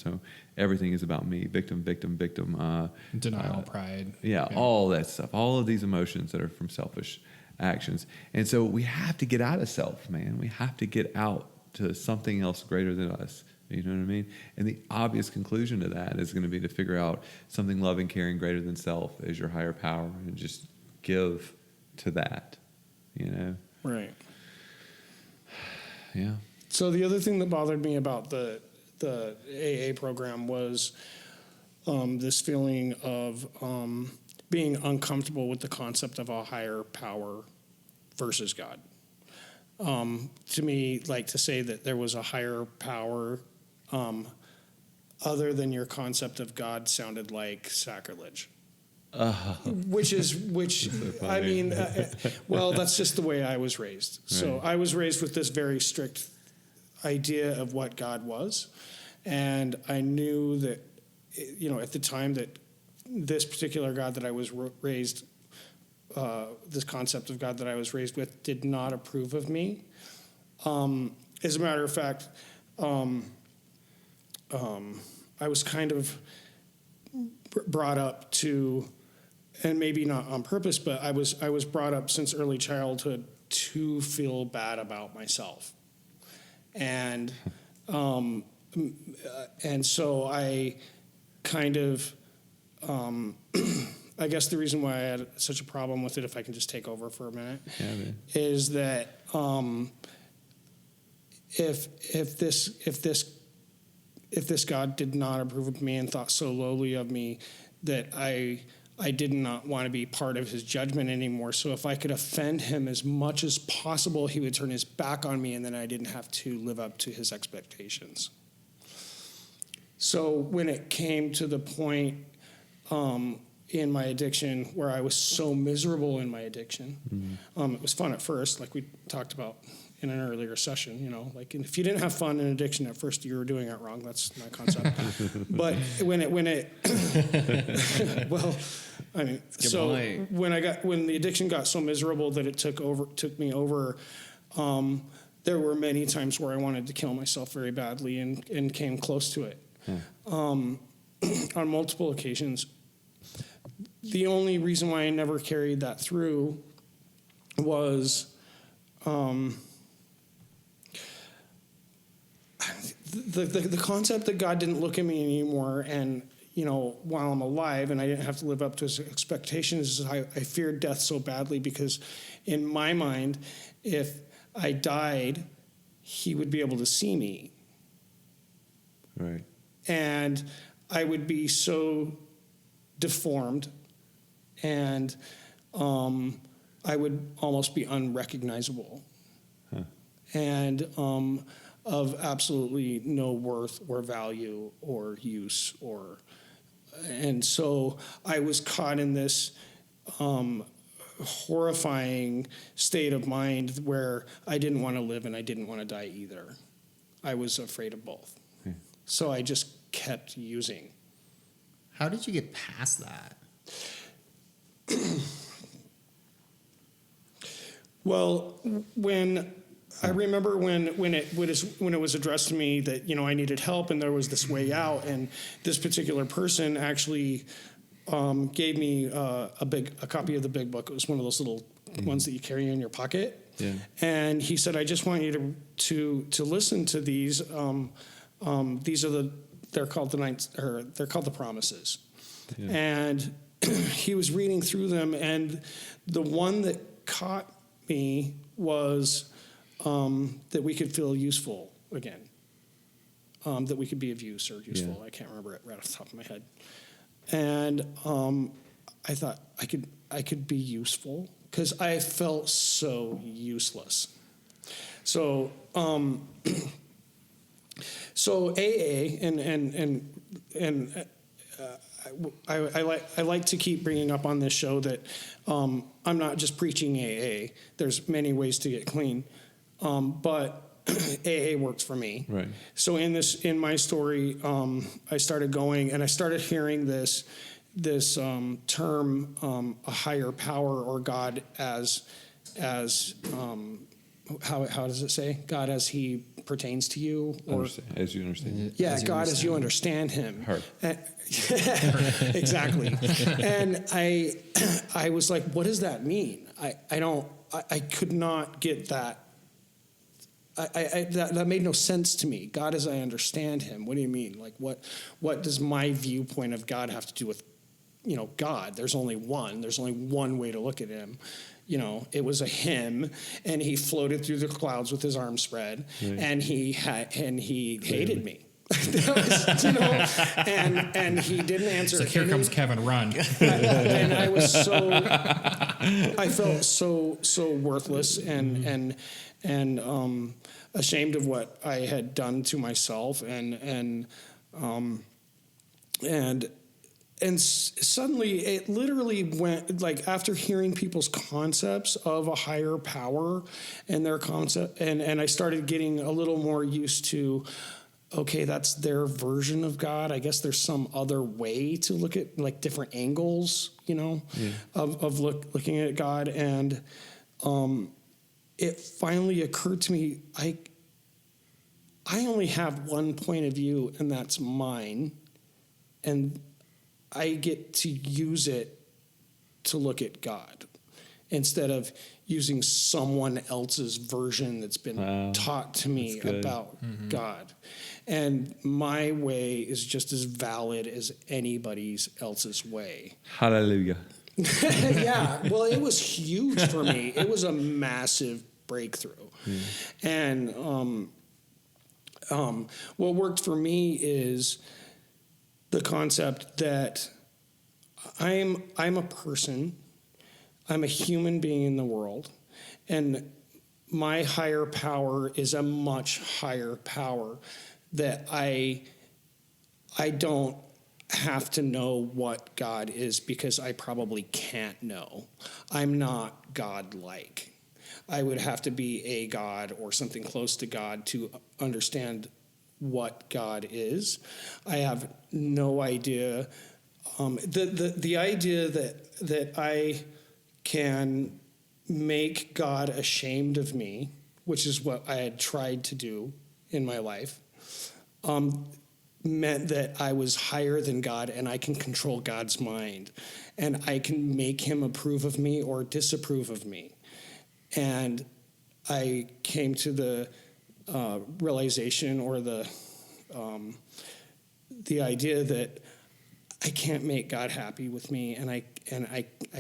everything is about me, victim. Denial, pride. Yeah, all that stuff, all of these emotions that are from selfish actions. And so we have to get out of self, man. We have to get out to something else greater than us. You know what I mean? And the obvious conclusion to that is going to be to figure out something loving, caring, greater than self as your higher power, and just give to that, Right. Yeah. So the other thing that bothered me about the AA program was this feeling of being uncomfortable with the concept of a higher power versus God. To me, like, to say that there was a higher power other than your concept of God sounded like sacrilege. Which I mean, well, that's just the way I was raised. Right. So I was raised with this very strict idea of what God was, and I knew that, at the time, that this particular God that I was raised, this concept of God that I was raised with, did not approve of me. As a matter of fact, I was kind of brought up to, and maybe not on purpose, but I was brought up since early childhood to feel bad about myself, and so I kind of, I guess the reason why I had such a problem with it, if I can just take over for a minute, is that if this God did not approve of me and thought so lowly of me that I did not want to be part of his judgment anymore. So if I could offend him as much as possible, he would turn his back on me, and then I didn't have to live up to his expectations. So when it came to the point in my addiction where I was so miserable in my addiction, it was fun at first, like we talked about in an earlier session, like, if you didn't have fun in addiction at first, you were doing it wrong. That's my concept. But when it well, I mean, so point. when the addiction got so miserable that it took me over, there were many times where I wanted to kill myself very badly and came close to it. On multiple occasions. the only reason why I never carried that through was the concept that God didn't look at me anymore, and while I'm alive, and I didn't have to live up to his expectations. I feared death so badly because, in my mind, if I died, he would be able to see me, Right. and I would be so deformed, and I would almost be unrecognizable, and of absolutely no worth or value or use and so I was caught in this horrifying state of mind where I didn't want to live and I didn't want to die either. I was afraid of both. So I just kept using. How did you get past that? Well, I remember when it was addressed to me that I needed help and there was this way out, and this particular person actually gave me a copy of the Big Book. It was one of those little ones that you carry in your pocket. Yeah. And he said, "I just want you to listen to these. These are they're called the Promises." Yeah. And he was reading through them, and the one that caught me was that we could feel useful again, that we could be of use or useful. Yeah. I can't remember it right off the top of my head. And I thought I could be useful because I felt so useless. So so AA and I like to keep bringing up on this show that I'm not just preaching AA. There's many ways to get clean, but AA works for me. Right. So in my story, I started going and I started hearing this term, a higher power or God as how does it say? God as he pertains to you, or As you understand. yeah, As you God as you understand understand him. Her. Exactly. And I was like, what does that mean? I could not get that. That made no sense to me. God as I understand him. What do you mean? Like what does my viewpoint of God have to do with, God? There's only one. There's only one way to look at him. It was a him, and he floated through the clouds with his arms spread, Right. and he hated me. That was, and he didn't answer. So here any- comes Kevin, run. and I felt so worthless and ashamed of what I had done to myself, and suddenly it literally went, like, after hearing people's concepts of a higher power and their concept, and I started getting a little more used to, okay, that's their version of God. I guess there's some other way to look at, like, different angles, of looking at God. And it finally occurred to me, I only have one point of view, and that's mine. And I get to use it to look at God instead of using someone else's version that's been taught to me about God. And my way is just as valid as anybody's else's way. Hallelujah. Yeah, well, it was huge for me. It was a massive breakthrough. And what worked for me is the concept that I'm a person, I'm a human being in the world, and my higher power is a much higher power that I don't have to know what God is because I probably can't know. I'm not God-like. I would have to be a God or something close to God to understand what God is. I have no idea. The idea that I can make God ashamed of me, which is what I had tried to do in my life, meant that I was higher than God and I can control God's mind and I can make him approve of me or disapprove of me. And I came to the realization or the idea that I can't make God happy with me, and I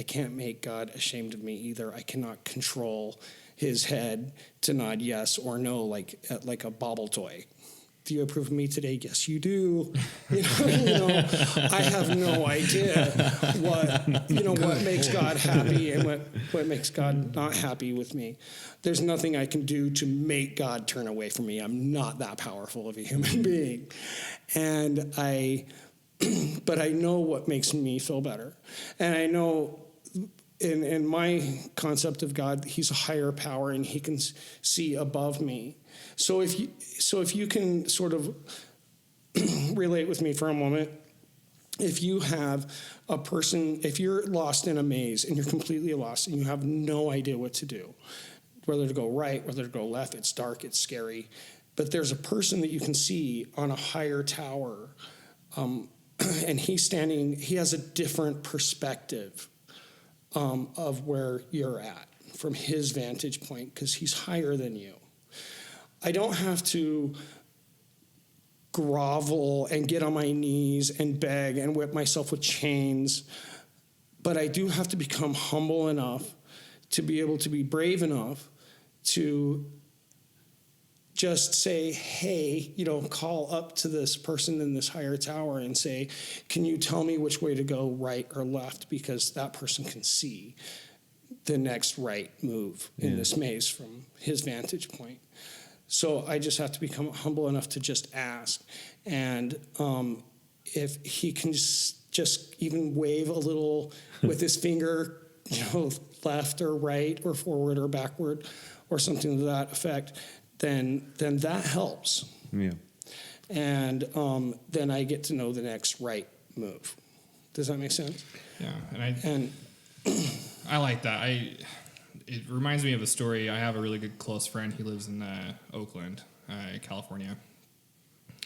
can't make God ashamed of me either. I cannot control his head to nod yes or no like a bauble toy. Do you approve of me today? Yes, you do. You know, I have no idea what makes God happy and what makes God not happy with me. There's nothing I can do to make God turn away from me. I'm not that powerful of a human being. And but I know what makes me feel better. And I know in my concept of God, he's a higher power and he can see above me. So if you can sort of relate with me for a moment, if you have a person, if you're lost in a maze and you're completely lost and you have no idea what to do, whether to go right, whether to go left, it's dark, it's scary, but there's a person that you can see on a higher tower, and he has a different perspective of where you're at from his vantage point because he's higher than you. I don't have to grovel and get on my knees and beg and whip myself with chains, but I do have to become humble enough to be able to be brave enough to just say, hey, call up to this person in this higher tower and say, can you tell me which way to go, right or left? Because that person can see the next right move in this maze from his vantage point. So I just have to become humble enough to just ask. And if he can just even wave a little with his finger, left or right or forward or backward or something to that effect, then that helps. Yeah. And then I get to know the next right move. Does that make sense? Yeah, and I like that. It reminds me of a story. I have a really good close friend. He lives in Oakland, California.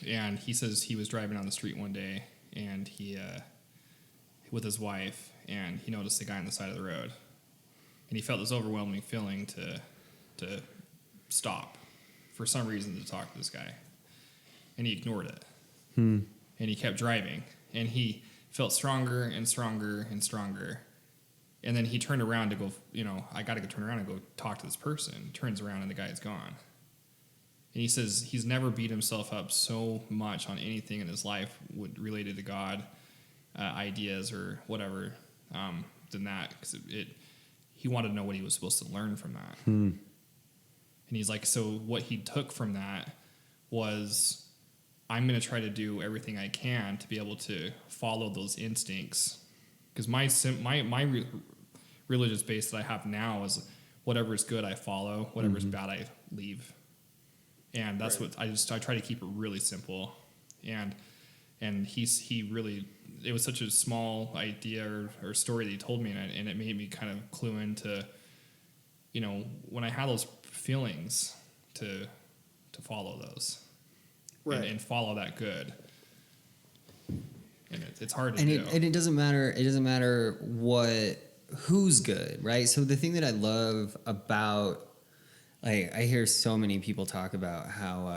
And he says he was driving on the street one day, and he with his wife, and he noticed a guy on the side of the road. And he felt this overwhelming feeling to stop for some reason to talk to this guy. And he ignored it. And he kept driving. And he felt stronger and stronger and stronger. And then he turned around to go, I got to turn around and go talk to this person. He turns around and the guy's gone. And he says he's never beat himself up so much on anything in his life related to God, ideas or whatever, than that. Because he wanted to know what he was supposed to learn from that. And he's like, so what he took from that was, I'm going to try to do everything I can to be able to follow those instincts. Because my religious base that I have now is whatever is good I follow, whatever is bad I leave, and that's what I try to keep it really simple. And he really, it was such a small idea or story that he told me, and it made me kind of clue into, when I had those feelings to follow those, and follow that good. And it's hard to do. And it doesn't matter. It doesn't matter who's good, right? So the thing that I love about, I hear so many people talk about how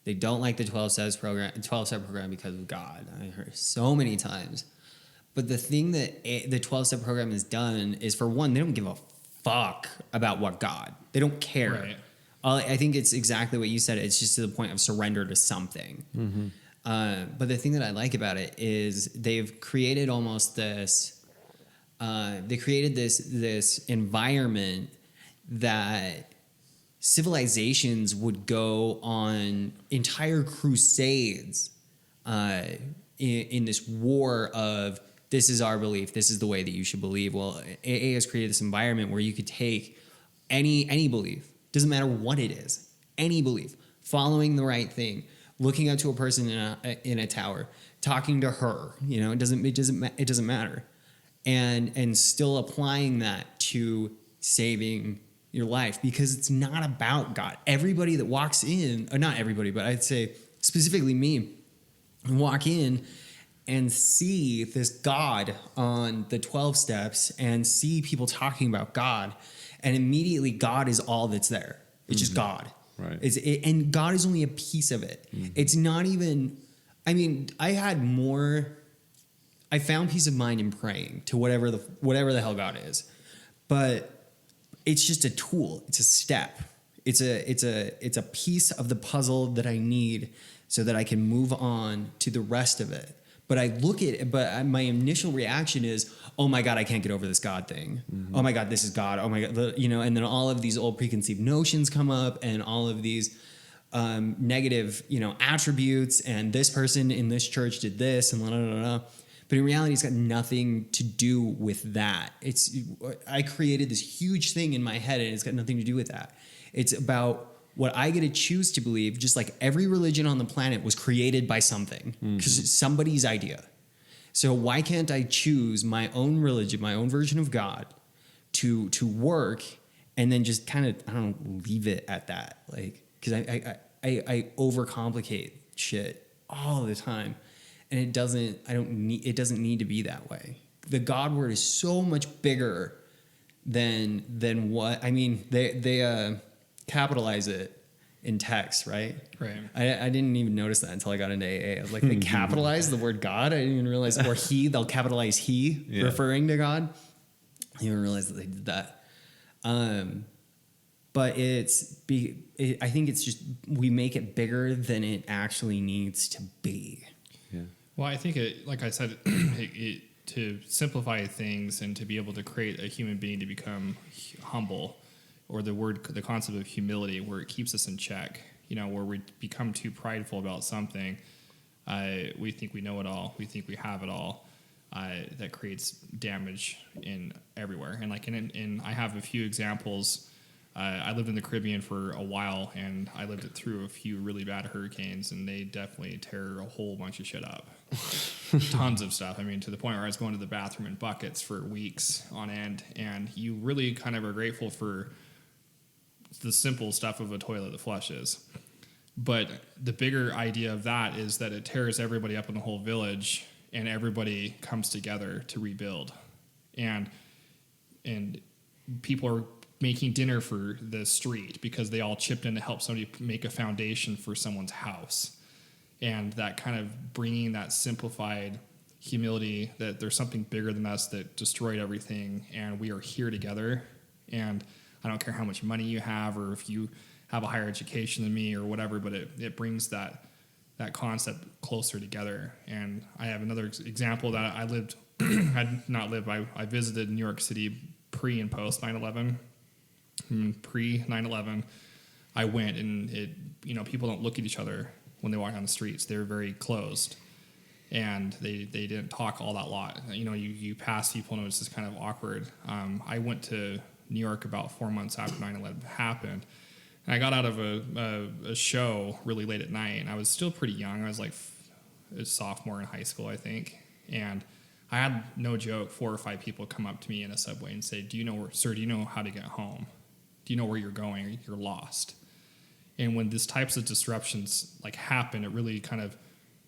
they don't like the 12-step program because of God. I heard so many times. But the thing that the 12-step program has done is, for one, they don't give a fuck about what God. They don't care. Right. I think it's exactly what you said. It's just to the point of surrender to something. Mm-hmm. But the thing that I like about it is they've created almost this. They created this environment that civilizations would go on entire crusades in this war of, this is our belief, this is the way that you should believe. Well, AA has created this environment where you could take any belief, doesn't matter what it is, any belief, following the right thing, looking up to a person in a tower, talking to her, it doesn't matter, and still applying that to saving your life, because it's not about God. Everybody that walks in, or not everybody, but I'd say specifically me, and walk in and see this God on the 12 steps and see people talking about God. And immediately God is all that's there. It's just God. Right. And God is only a piece of it. It's not even, I mean, I found peace of mind in praying to whatever the hell God is. But it's just a tool. It's a step. It's a piece of the puzzle that I need so that I can move on to the rest of it. But my initial reaction is, oh my God, I can't get over this God thing. Oh my God, this is God. Oh my God, and then all of these old preconceived notions come up, and all of these negative, attributes, and this person in this church did this, and blah, blah, blah, blah. But in reality, it's got nothing to do with that. I created this huge thing in my head, and it's got nothing to do with that. It's about what I get to choose to believe, just like every religion on the planet was created by something, because it's somebody's idea. So why can't I choose my own religion, my own version of God, to work, and then just kind of, I don't know, leave it at that? Like, because I overcomplicate shit all the time, and it doesn't need to be that way. The God word is so much bigger than what, I mean, they capitalize it in text, right? Right. I didn't even notice that until I got into AA. I was like, they capitalize the word God. I didn't even realize, or they'll capitalize he, referring to God. I didn't even realize that they did that. But I think it's just, we make it bigger than it actually needs to be. Yeah. Well, I think like I said, to simplify things and to be able to create a human being to become humble, or the concept of humility, where it keeps us in check, where we become too prideful about something. We think we know it all. We think we have it all. That creates damage in everywhere. And I have a few examples. I lived in the Caribbean for a while, and I lived it through a few really bad hurricanes, and they definitely tear a whole bunch of shit up. Tons of stuff. I mean, to the point where I was going to the bathroom in buckets for weeks on end, and you really kind of are grateful for the simple stuff of a toilet that flushes. But the bigger idea of that is that it tears everybody up in the whole village, and everybody comes together to rebuild. And people are making dinner for the street because they all chipped in to help somebody make a foundation for someone's house. And that kind of bringing that simplified humility, that there's something bigger than us that destroyed everything, and we are here together. And I don't care how much money you have, or if you have a higher education than me or whatever, but it brings that concept closer together. And I have another example that I visited New York City pre and post 9/11. Pre 9/11, I went, and people don't look at each other when they walk down the streets. They're very closed, and they didn't talk all that lot. You pass people, and it's just kind of awkward. I went to New York about 4 months after 9/11 happened, and I got out of a show really late at night, and I was still pretty young. I was like a sophomore in high school, I think, and I had, no joke, 4 or 5 people come up to me in a subway and say, "Sir, do you know how to get home? Do you know where you're going? You're lost." And when these types of disruptions happen, it really kind of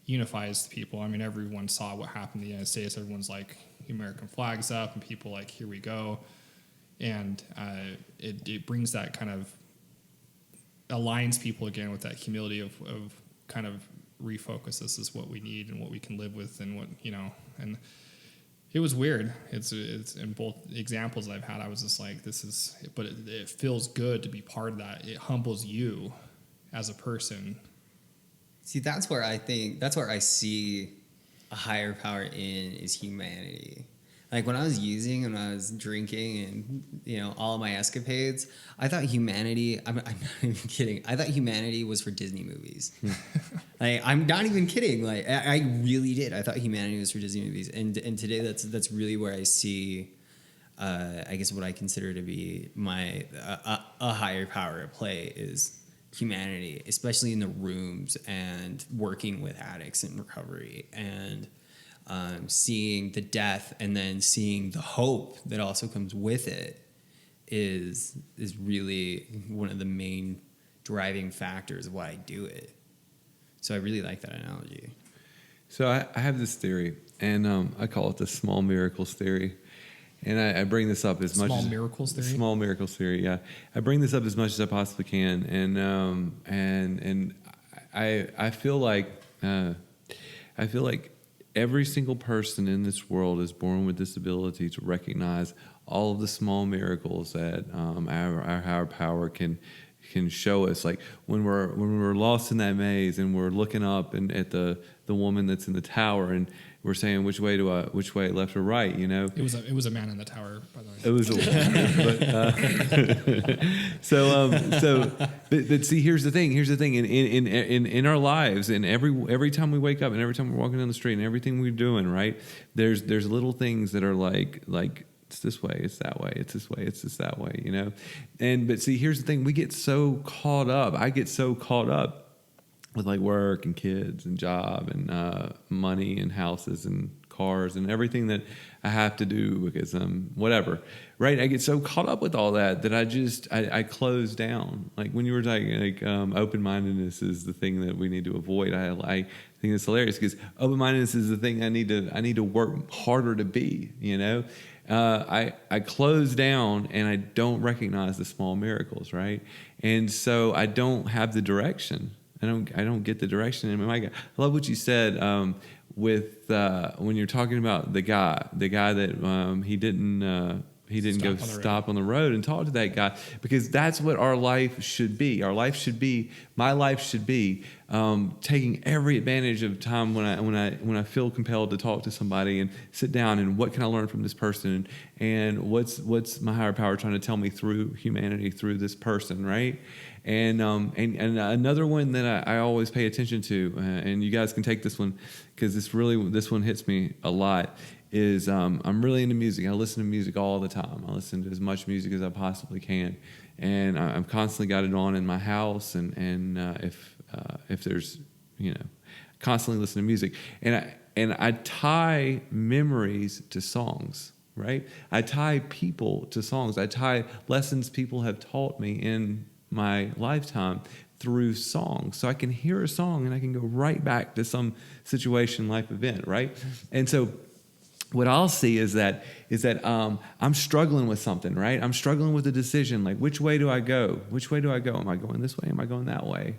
unifies people. I mean, everyone saw what happened in the United States. Everyone's like, American flags up, and people like, here we go. And it brings that kind of, aligns people again with that humility of kind of refocus. This is what we need and what we can live with, and what, and it was weird. It's in both examples I've had, I was just like, but it feels good to be part of that. It humbles you as a person. See, that's where I see a higher power is humanity. Like when I was drinking and, all of my escapades, I thought humanity, I'm not even kidding. I thought humanity was for Disney movies. I'm not even kidding. I really did. I thought humanity was for Disney movies. And today that's really where I see, I guess what I consider to be a higher power at play is humanity, especially in the rooms and working with addicts in recovery, and seeing the death and then seeing the hope that also comes with it is really one of the main driving factors of why I do it. So I really like that analogy. So I have this theory, and I call it the small miracles theory. And I bring this up as much Small as miracles theory? Small miracles theory, yeah. I bring this up as much as I possibly can, and I feel like every single person in this world is born with this ability to recognize all of the small miracles that our higher power can show us. Like when we're lost in that maze and we're looking up and at the woman that's in the tower and we're saying which way, left or right, you know? It was a man in the tower, by the way. It was but see, here's the thing. In our lives, and every time we wake up and every time we're walking down the street and everything we're doing, right? There's little things that are like it's this way, it's that way, it's this way, it's just that way, you know? But see, here's the thing. We get so caught up. I get so caught up with like work and kids and job and money and houses and cars and everything that I have to do because whatever, right? I get so caught up with all that I close down. Like when you were talking, like open-mindedness is the thing that we need to avoid. I think it's hilarious because open-mindedness is the thing I need to work harder to be. You know, I close down and I don't recognize the small miracles, right? And so I don't have the direction. I don't get the direction. And I love what you said with when you're talking about the guy that he didn't stop on the road and talk to that guy, because that's what our life should be. My life should be taking every advantage of time when I feel compelled to talk to somebody and sit down and what can I learn from this person and what's my higher power trying to tell me through humanity through this person, right? And another one that I always pay attention to, and you guys can take this one because this one hits me a lot, is I'm really into music. I listen to music all the time. I listen to as much music as I possibly can, and I've constantly got it on in my house. And if there's, you know, constantly listen to music, and I tie memories to songs. Right? I tie people to songs. I tie lessons people have taught me in my lifetime through songs. So I can hear a song and I can go right back to some situation, life event, right? And so what I'll see is that I'm struggling with something, right? I'm struggling with a decision, like which way do I go? Am I going this way? Am I going that way?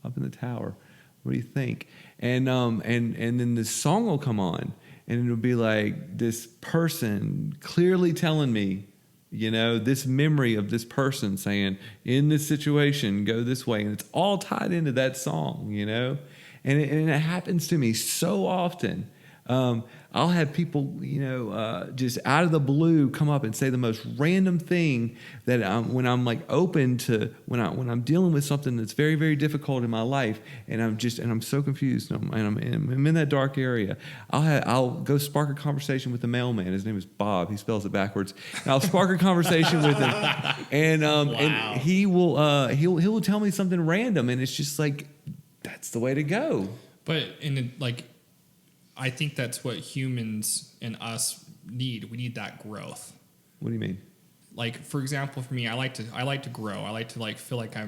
Up in the tower. What do you think? And then this song will come on and it'll be like this person clearly telling me, you know, this memory of this person saying, in this situation, go this way. And it's all tied into that song, you know? And it happens to me so often. I'll have people, you know, just out of the blue come up and say the most random thing that when I'm like open to, when I'm dealing with something that's very, very difficult in my life, and I'm so confused and I'm in that dark area, I'll go spark a conversation with the mailman. His name is Bob. He spells it backwards. And I'll spark a conversation with him, and and he will tell me something random, and it's just like that's the way to go. But I think that's what humans and us need. We need that growth. What do you mean? Like, for example, for me, I like to grow. I like to feel like I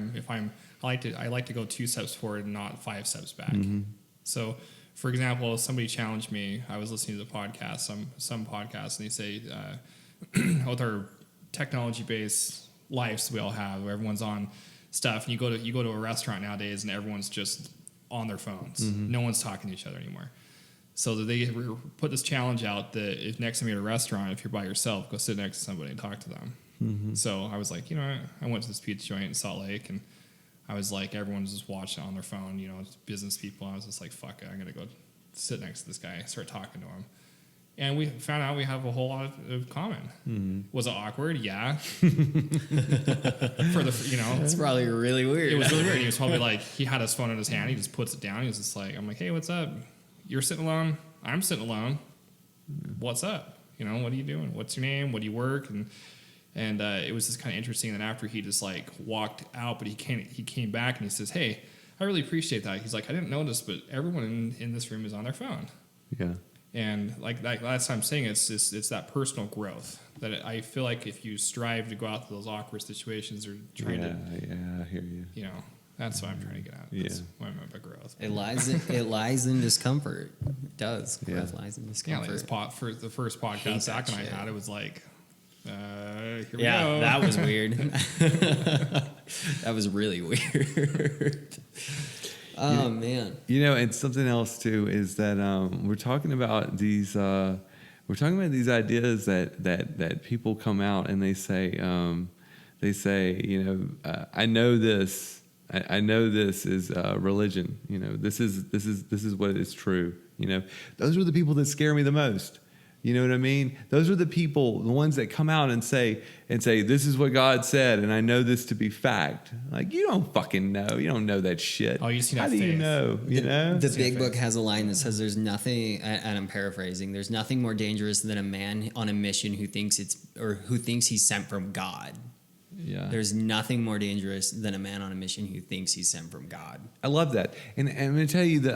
like to go 2 steps forward and not 5 steps back. Mm-hmm. So, for example, somebody challenged me. I was listening to the podcast, some podcasts, and they say with our technology-based lives we all have, where everyone's on stuff, and you go to a restaurant nowadays, and everyone's just on their phones. Mm-hmm. No one's talking to each other anymore. So they put this challenge out that if next time you're at a restaurant, if you're by yourself, go sit next to somebody and talk to them. Mm-hmm. So I was like, you know, I went to this pizza joint in Salt Lake, and I was like, everyone's just watching on their phone, you know, it's business people. I was just like, fuck it, I'm going to go sit next to this guy and start talking to him. And we found out we have a whole lot of common. Mm-hmm. Was it awkward? Yeah. For the, you know. It's probably really weird. It was really weird. He was probably like, he had his phone in his hand. He just puts it down. He was just like, I'm like, hey, what's up? You're sitting alone. I'm sitting alone. What's up? You know, what are you doing? What's your name? What do you work? And it was just kind of interesting that after he just like walked out, but he came back and he says, hey, I really appreciate that. He's like, I didn't notice, but everyone in this room is on their phone. Yeah. And like that's what I'm saying. It's that personal growth that I feel like if you strive to go out to those awkward situations or trying to, I hear you. You know, That's what I'm trying to get at. That's what I meant by growth. It lies in discomfort. It does. Growth lies in Yeah, discomfort. like this for the first podcast Hate Zach that and I shit. had, it was like, here we Yeah, go. that was weird. That was really weird. Oh man. You know, and something else too is that we're talking about these ideas that people come out and they say, you know, I know this. I know this is religion. You know, this is what is true. You know, those are the people that scare me the most. You know what I mean? Those are the people, the ones that come out and say, this is what God said, and I know this to be fact. Like, you don't fucking know. You don't know that shit. Oh, you just need How to do have you faith. know? You know? The big book has a line that says there's nothing, and I'm paraphrasing, there's nothing more dangerous than a man on a mission who thinks he's sent from God. Yeah. There's nothing more dangerous than a man on a mission who thinks he's sent from God. I love that, and I'm going to tell you the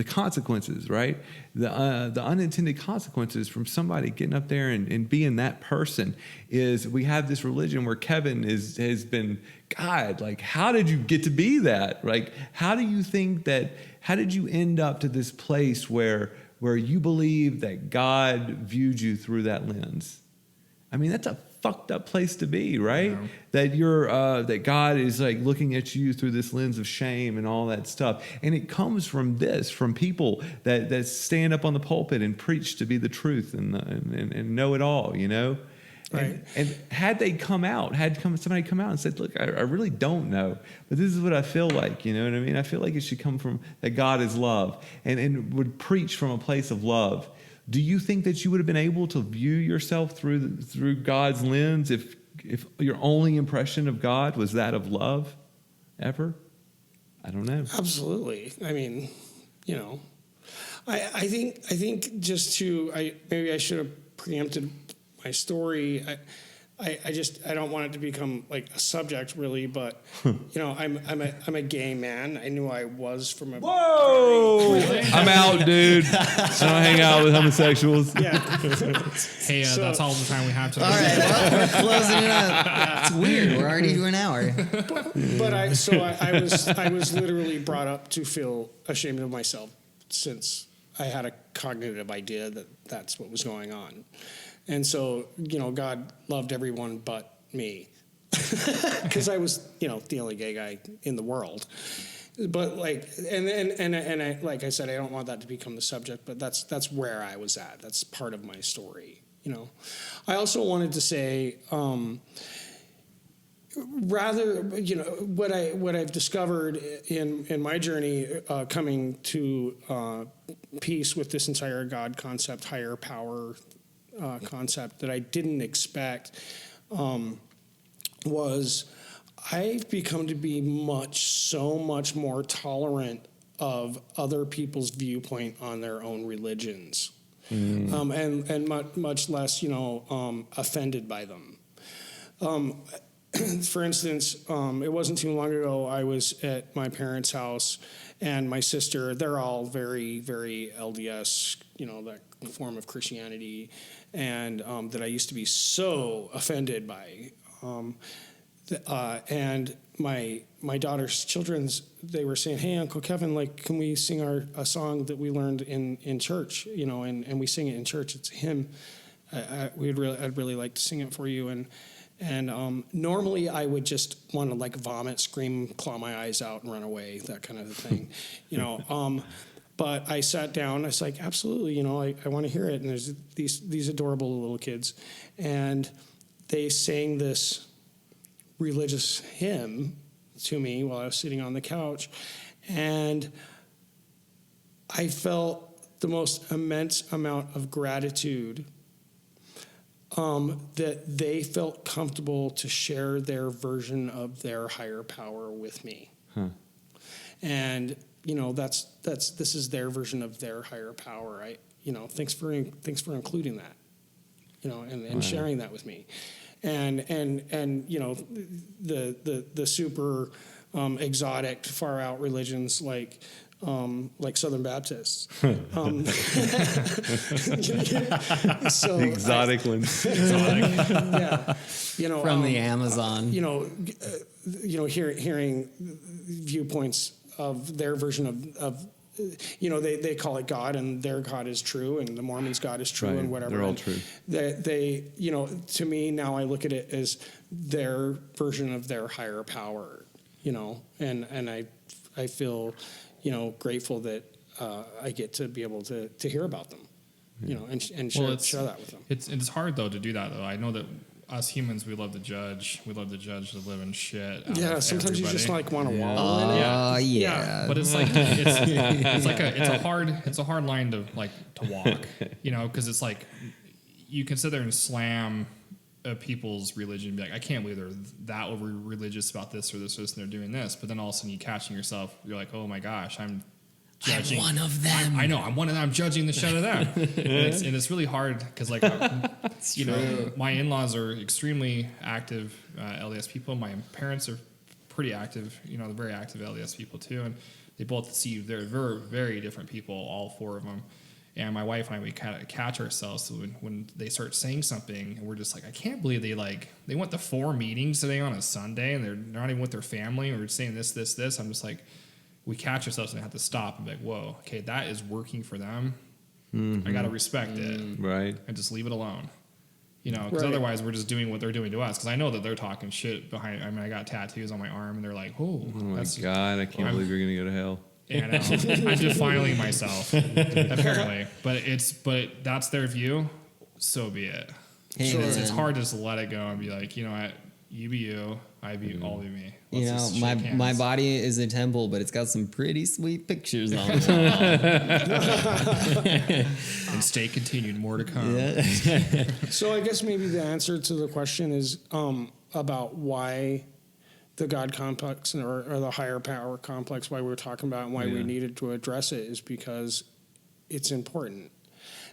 consequences, right? The unintended consequences from somebody getting up there and being that person is we have this religion where Kevin has been God. Like, how did you get to be that? Like, how do you think that? How did you end up to this place where you believe that God viewed you through that lens? I mean, that's a fucked up place to be, right? Yeah. That you're that God is like looking at you through this lens of shame and all that stuff, and it comes from people that stand up on the pulpit and preach to be the truth and know it all, you know. Right. And had they somebody come out and said, "Look, I really don't know, but this is what I feel like," you know what I mean? I feel like it should come from that God is love, and would preach from a place of love. Do you think that you would have been able to view yourself through God's lens if your only impression of God was that of love, ever? I don't know. Absolutely. I mean, you know, I think just maybe I should have preempted my story. I don't want it to become like a subject really, but you know, I'm a gay man. I knew I was from a Whoa! I'm out, dude. I don't hang out with homosexuals. yeah. Hey, So- that's all the time we have today. All right, well, we're closing it up. It's weird. We're already to an hour. But I was literally brought up to feel ashamed of myself since I had a cognitive idea that that's what was going on. And so, you know, God loved everyone but me because I was, you know, the only gay guy in the world. But like, and I, like I said, I don't want that to become the subject, but that's where I was at. That's part of my story, you know. I also wanted to say, rather, you know, what I've discovered in my journey coming to peace with this entire God concept, higher power concept that I didn't expect was I've become to be so much more tolerant of other people's viewpoint on their own religions, and much less, you know, offended by them. For instance, it wasn't too long ago I was at my parents' house, and my sister, they're all very, very LDS, you know, that form of Christianity, and that I used to be so offended by. And my daughter's children's, they were saying, "Hey, Uncle Kevin, like, can we sing a song that we learned in church, you know, and we sing it in church. It's a hymn. I'd really like to sing it for you." And normally I would just want to like vomit, scream, claw my eyes out, and run away, that kind of thing, you know. But I sat down. I was like, absolutely, you know, I want to hear it. And there's these adorable little kids, and they sang this religious hymn to me while I was sitting on the couch, and I felt the most immense amount of gratitude that they felt comfortable to share their version of their higher power with me. Huh. And you know, this is their version of their higher power. Thanks for including that, you know, and sharing that with me. And you know, the super exotic, far out religions like like Southern Baptists. So Exotic ones. yeah, From the Amazon. Hearing viewpoints of their version of they call it God, and their God is true, and the Mormons' God is true, Right. and whatever. They're all And true. They to me now I look at it as their version of their higher power, and I feel, grateful that I get to be able to hear about them, and share that with them. It's hard though to do that though. I know that us humans, we love to judge. We love to judge the living shit out Yeah, of sometimes you just everybody. want to wallow in it. Oh yeah. But it's like it's a hard line to walk, because it's like you can sit there and slam people's religion and be like, I can't believe they're that over religious about this or this, and they're doing this. But then all of a sudden you catching yourself, you're like, oh my gosh, I'm judging. I'm one of them. I know, I'm one of them. I'm judging the shit out of them. and it's really hard because my in-laws are extremely active LDS people. My parents are pretty active, they're very active LDS people too. And they both see they're very, very different people, all four of them. And my wife and I, we kind of catch ourselves. So when they start saying something, and we're just like, I can't believe they went to 4 meetings today on a Sunday, and they're not even with their family, or saying this. I'm just like, we catch ourselves and have to stop and be like, whoa, okay, that is working for them. I got to respect it. Right. And just leave it alone. Because Right. otherwise we're just doing what they're doing to us. Because I know that they're talking shit behind. I mean, I got tattoos on my arm, and they're like, Oh my that's God, I can't believe you're going to go to hell. I know. I'm defiling myself, apparently. But that's their view. So be it. Hey, So it's man. hard to just let it go and be like, what, you be you, I be all be me. Let's just shake my hands. body is a temple, but it's got some pretty sweet pictures on it. And stay continued. More to come. So I guess maybe the answer to the question is about why the God complex or the higher power complex, why we were talking about and why we needed to address it, is because it's important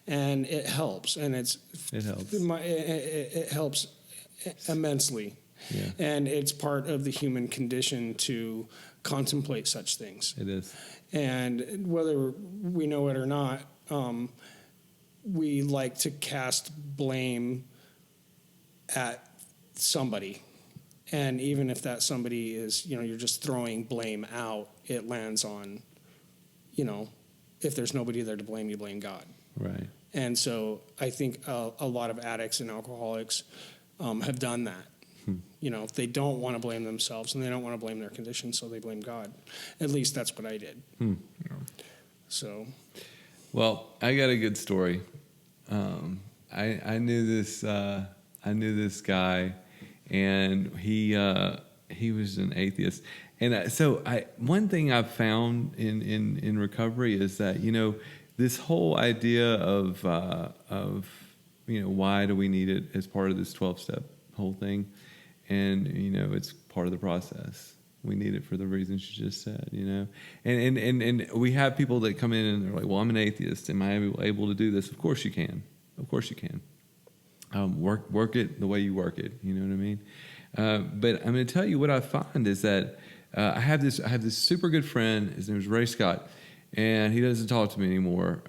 and it helps, and it helps immensely. Yeah. And it's part of the human condition to contemplate such things. It is. And whether we know it or not, we like to cast blame at somebody. And even if that somebody is, you're just throwing blame out, it lands on, if there's nobody there to blame, you blame God. Right. And so I think a lot of addicts and alcoholics have done that. They don't want to blame themselves, and they don't want to blame their condition, so they blame God. At least that's what I did. So, Well, I got a good story. I knew this guy, and he was an atheist. And one thing I've found in recovery is that this whole idea of why do we need it as part of this 12-step whole thing, and it's part of the process. We need it for the reasons you just said, and we have people that come in and they're like, well, I'm an atheist. Am I able to do this? Of course you can. Work it the way you work it. You know what I mean? But I'm going to tell you what I find is that I have this super good friend. His name is Ray Scott, and he doesn't talk to me anymore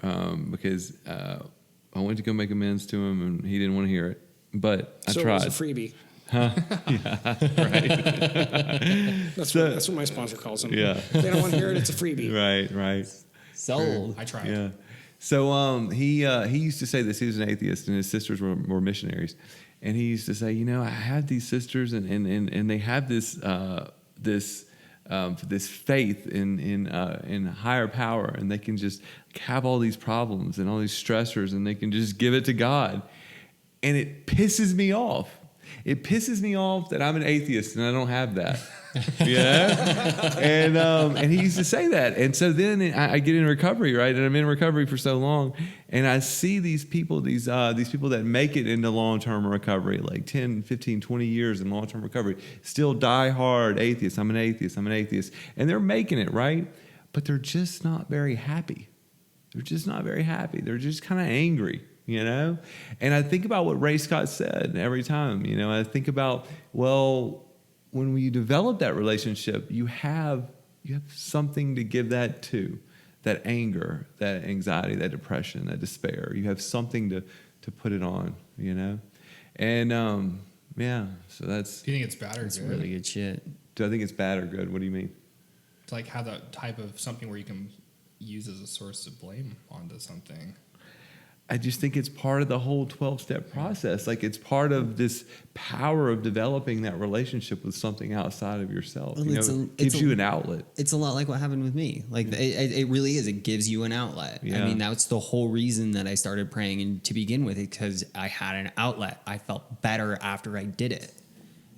because I went to go make amends to him, and he didn't want to hear it. But I tried. So it was a freebie. Right. That's what my sponsor calls them. Yeah. If they don't want to hear it, it's a freebie. Right. Sold. I tried. Yeah. So he used to say this. He was an atheist, and his sisters were missionaries. And he used to say, I have these sisters, and they have this faith in higher power, and they can just have all these problems and all these stressors, and they can just give it to God. And it pisses me off. It pisses me off that I'm an atheist and I don't have that. And he used to say that. And so then I get in recovery, right? And I'm in recovery for so long, and I see these people that make it into long-term recovery, like 10, 15, 20 years in long-term recovery, still die hard atheists. I'm an atheist. And they're making it, right? But they're just not very happy. They're just kind of angry. And I think about what Ray Scott said every time. I think about, well, when you develop that relationship, you have you have something to give that to. That anger, that anxiety, that depression, that despair. You have something to put it on, you know? And so that's. Do you think it's bad or That's good? really good shit. Do I think it's bad or good? What do you mean? To like have that type of something where you can use as a source of blame onto something. I just think it's part of the whole 12-step process. Like it's part of this power of developing that relationship with something outside of yourself. Well, You know, it gives you an outlet. It's a lot like what happened with me. Like it really is. It gives you an outlet. Yeah. I mean, that's the whole reason that I started praying and to begin with, because I had an outlet. I felt better after I did it.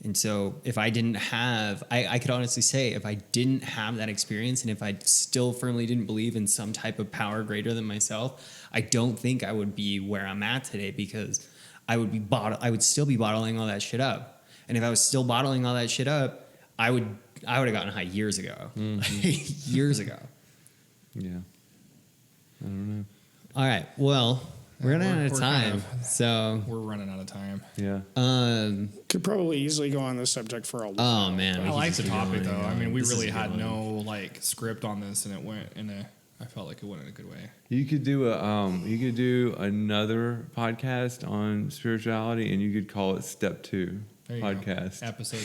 And so if I didn't have, I could honestly say, if I didn't have that experience and if I still firmly didn't believe in some type of power greater than myself, I don't think I would be where I'm at today, because I would still be bottling all that shit up. And if I was still bottling all that shit up, I would have gotten high years ago. Years ago. Yeah. I don't know. All right. Well, we're running out of we're time. kind So, We're running out of time. Yeah. Could probably easily go on this subject for a while. oh man, we I could like just the keep topic going. though. I mean, we This is really a good had one. no like script on this, and it went in a. I felt like it went in a good way. You could do another podcast on spirituality, and you could call it Step 2 There you go. podcast. Episode.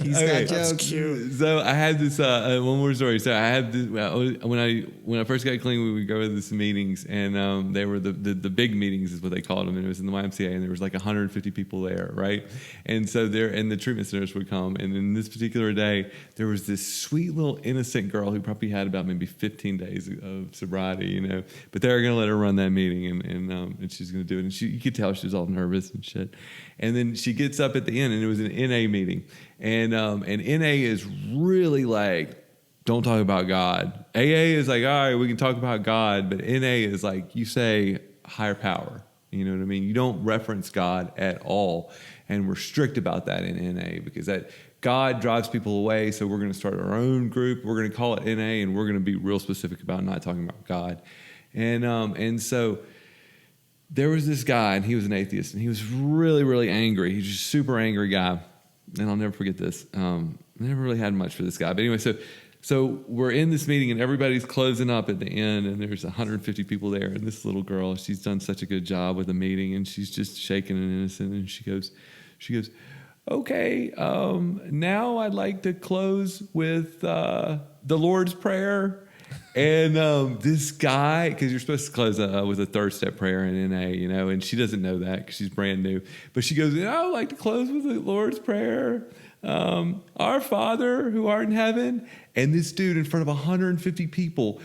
He's Okay. got That's jokes. cute. So I had this one more story. So I had this when I first got clean, we would go to these meetings, and they were the big meetings is what they called them, and it was in the YMCA, and there was like 150 people there, right? And so the treatment centers would come, and in this particular day, there was this sweet little innocent girl who probably had about maybe 15 days of sobriety, you know, but they were going to let her run that meeting, and she's going to do it, and you could tell she was all nervous and shit. And then she gets up at the end, and it was an NA meeting. And NA is really like, don't talk about God. AA is like, all right, we can talk about God. But NA is like, you say higher power. You know what I mean? You don't reference God at all. And we're strict about that in NA because that God drives people away. So we're going to start our own group. We're going to call it NA, and we're going to be real specific about not talking about God. And so there was this guy, and he was an atheist, and he was really, really angry. He was just a super angry guy, and I'll never forget this. I never really had much for this guy. But anyway, so we're in this meeting, and everybody's closing up at the end, and there's 150 people there, and this little girl, she's done such a good job with the meeting, and she's just shaking and innocent, and she goes, okay, now I'd like to close with the Lord's Prayer. And this guy, because you're supposed to close with a third step prayer in NA, you know, and she doesn't know that because she's brand new. But she goes, I would like to close with the Lord's Prayer. Our Father who art in heaven. And this dude in front of 150 people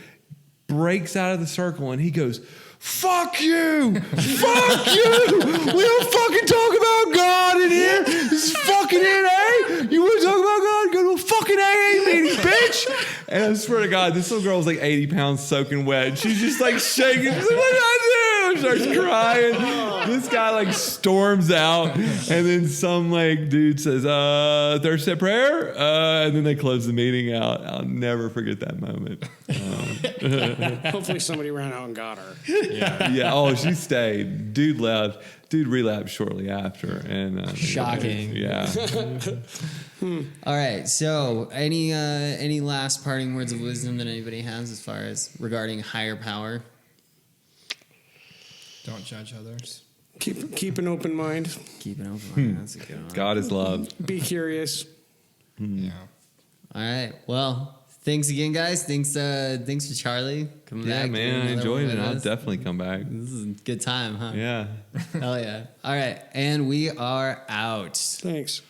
breaks out of the circle and he goes, fuck you! Fuck you! We don't fucking talk about God in here! This is fucking NA! You want to talk about God? Go to a fucking AA meeting, bitch! And I swear to God, this little girl was like 80 pounds soaking wet. She's just like shaking. She's like, what did I do? Starts crying. This guy like storms out. And then some like dude says, third step prayer? And then they close the meeting out. I'll never forget that moment. Hopefully somebody ran out and got her. Yeah. Oh, she stayed. Dude left. Dude relapsed shortly after. And Shocking. Yeah. All right. So, any last parting words of wisdom that anybody has as far as regarding higher power? Don't judge others. Keep an open mind. Keep it open. That's a good one. God is love. Be curious. Yeah. All right. Well, thanks again, guys. Thanks for Charlie coming Yeah, back. man. I doing another enjoyed one it. with I'll us. definitely come back. This is a good time, huh? Yeah. Hell yeah. All right. And we are out. Thanks.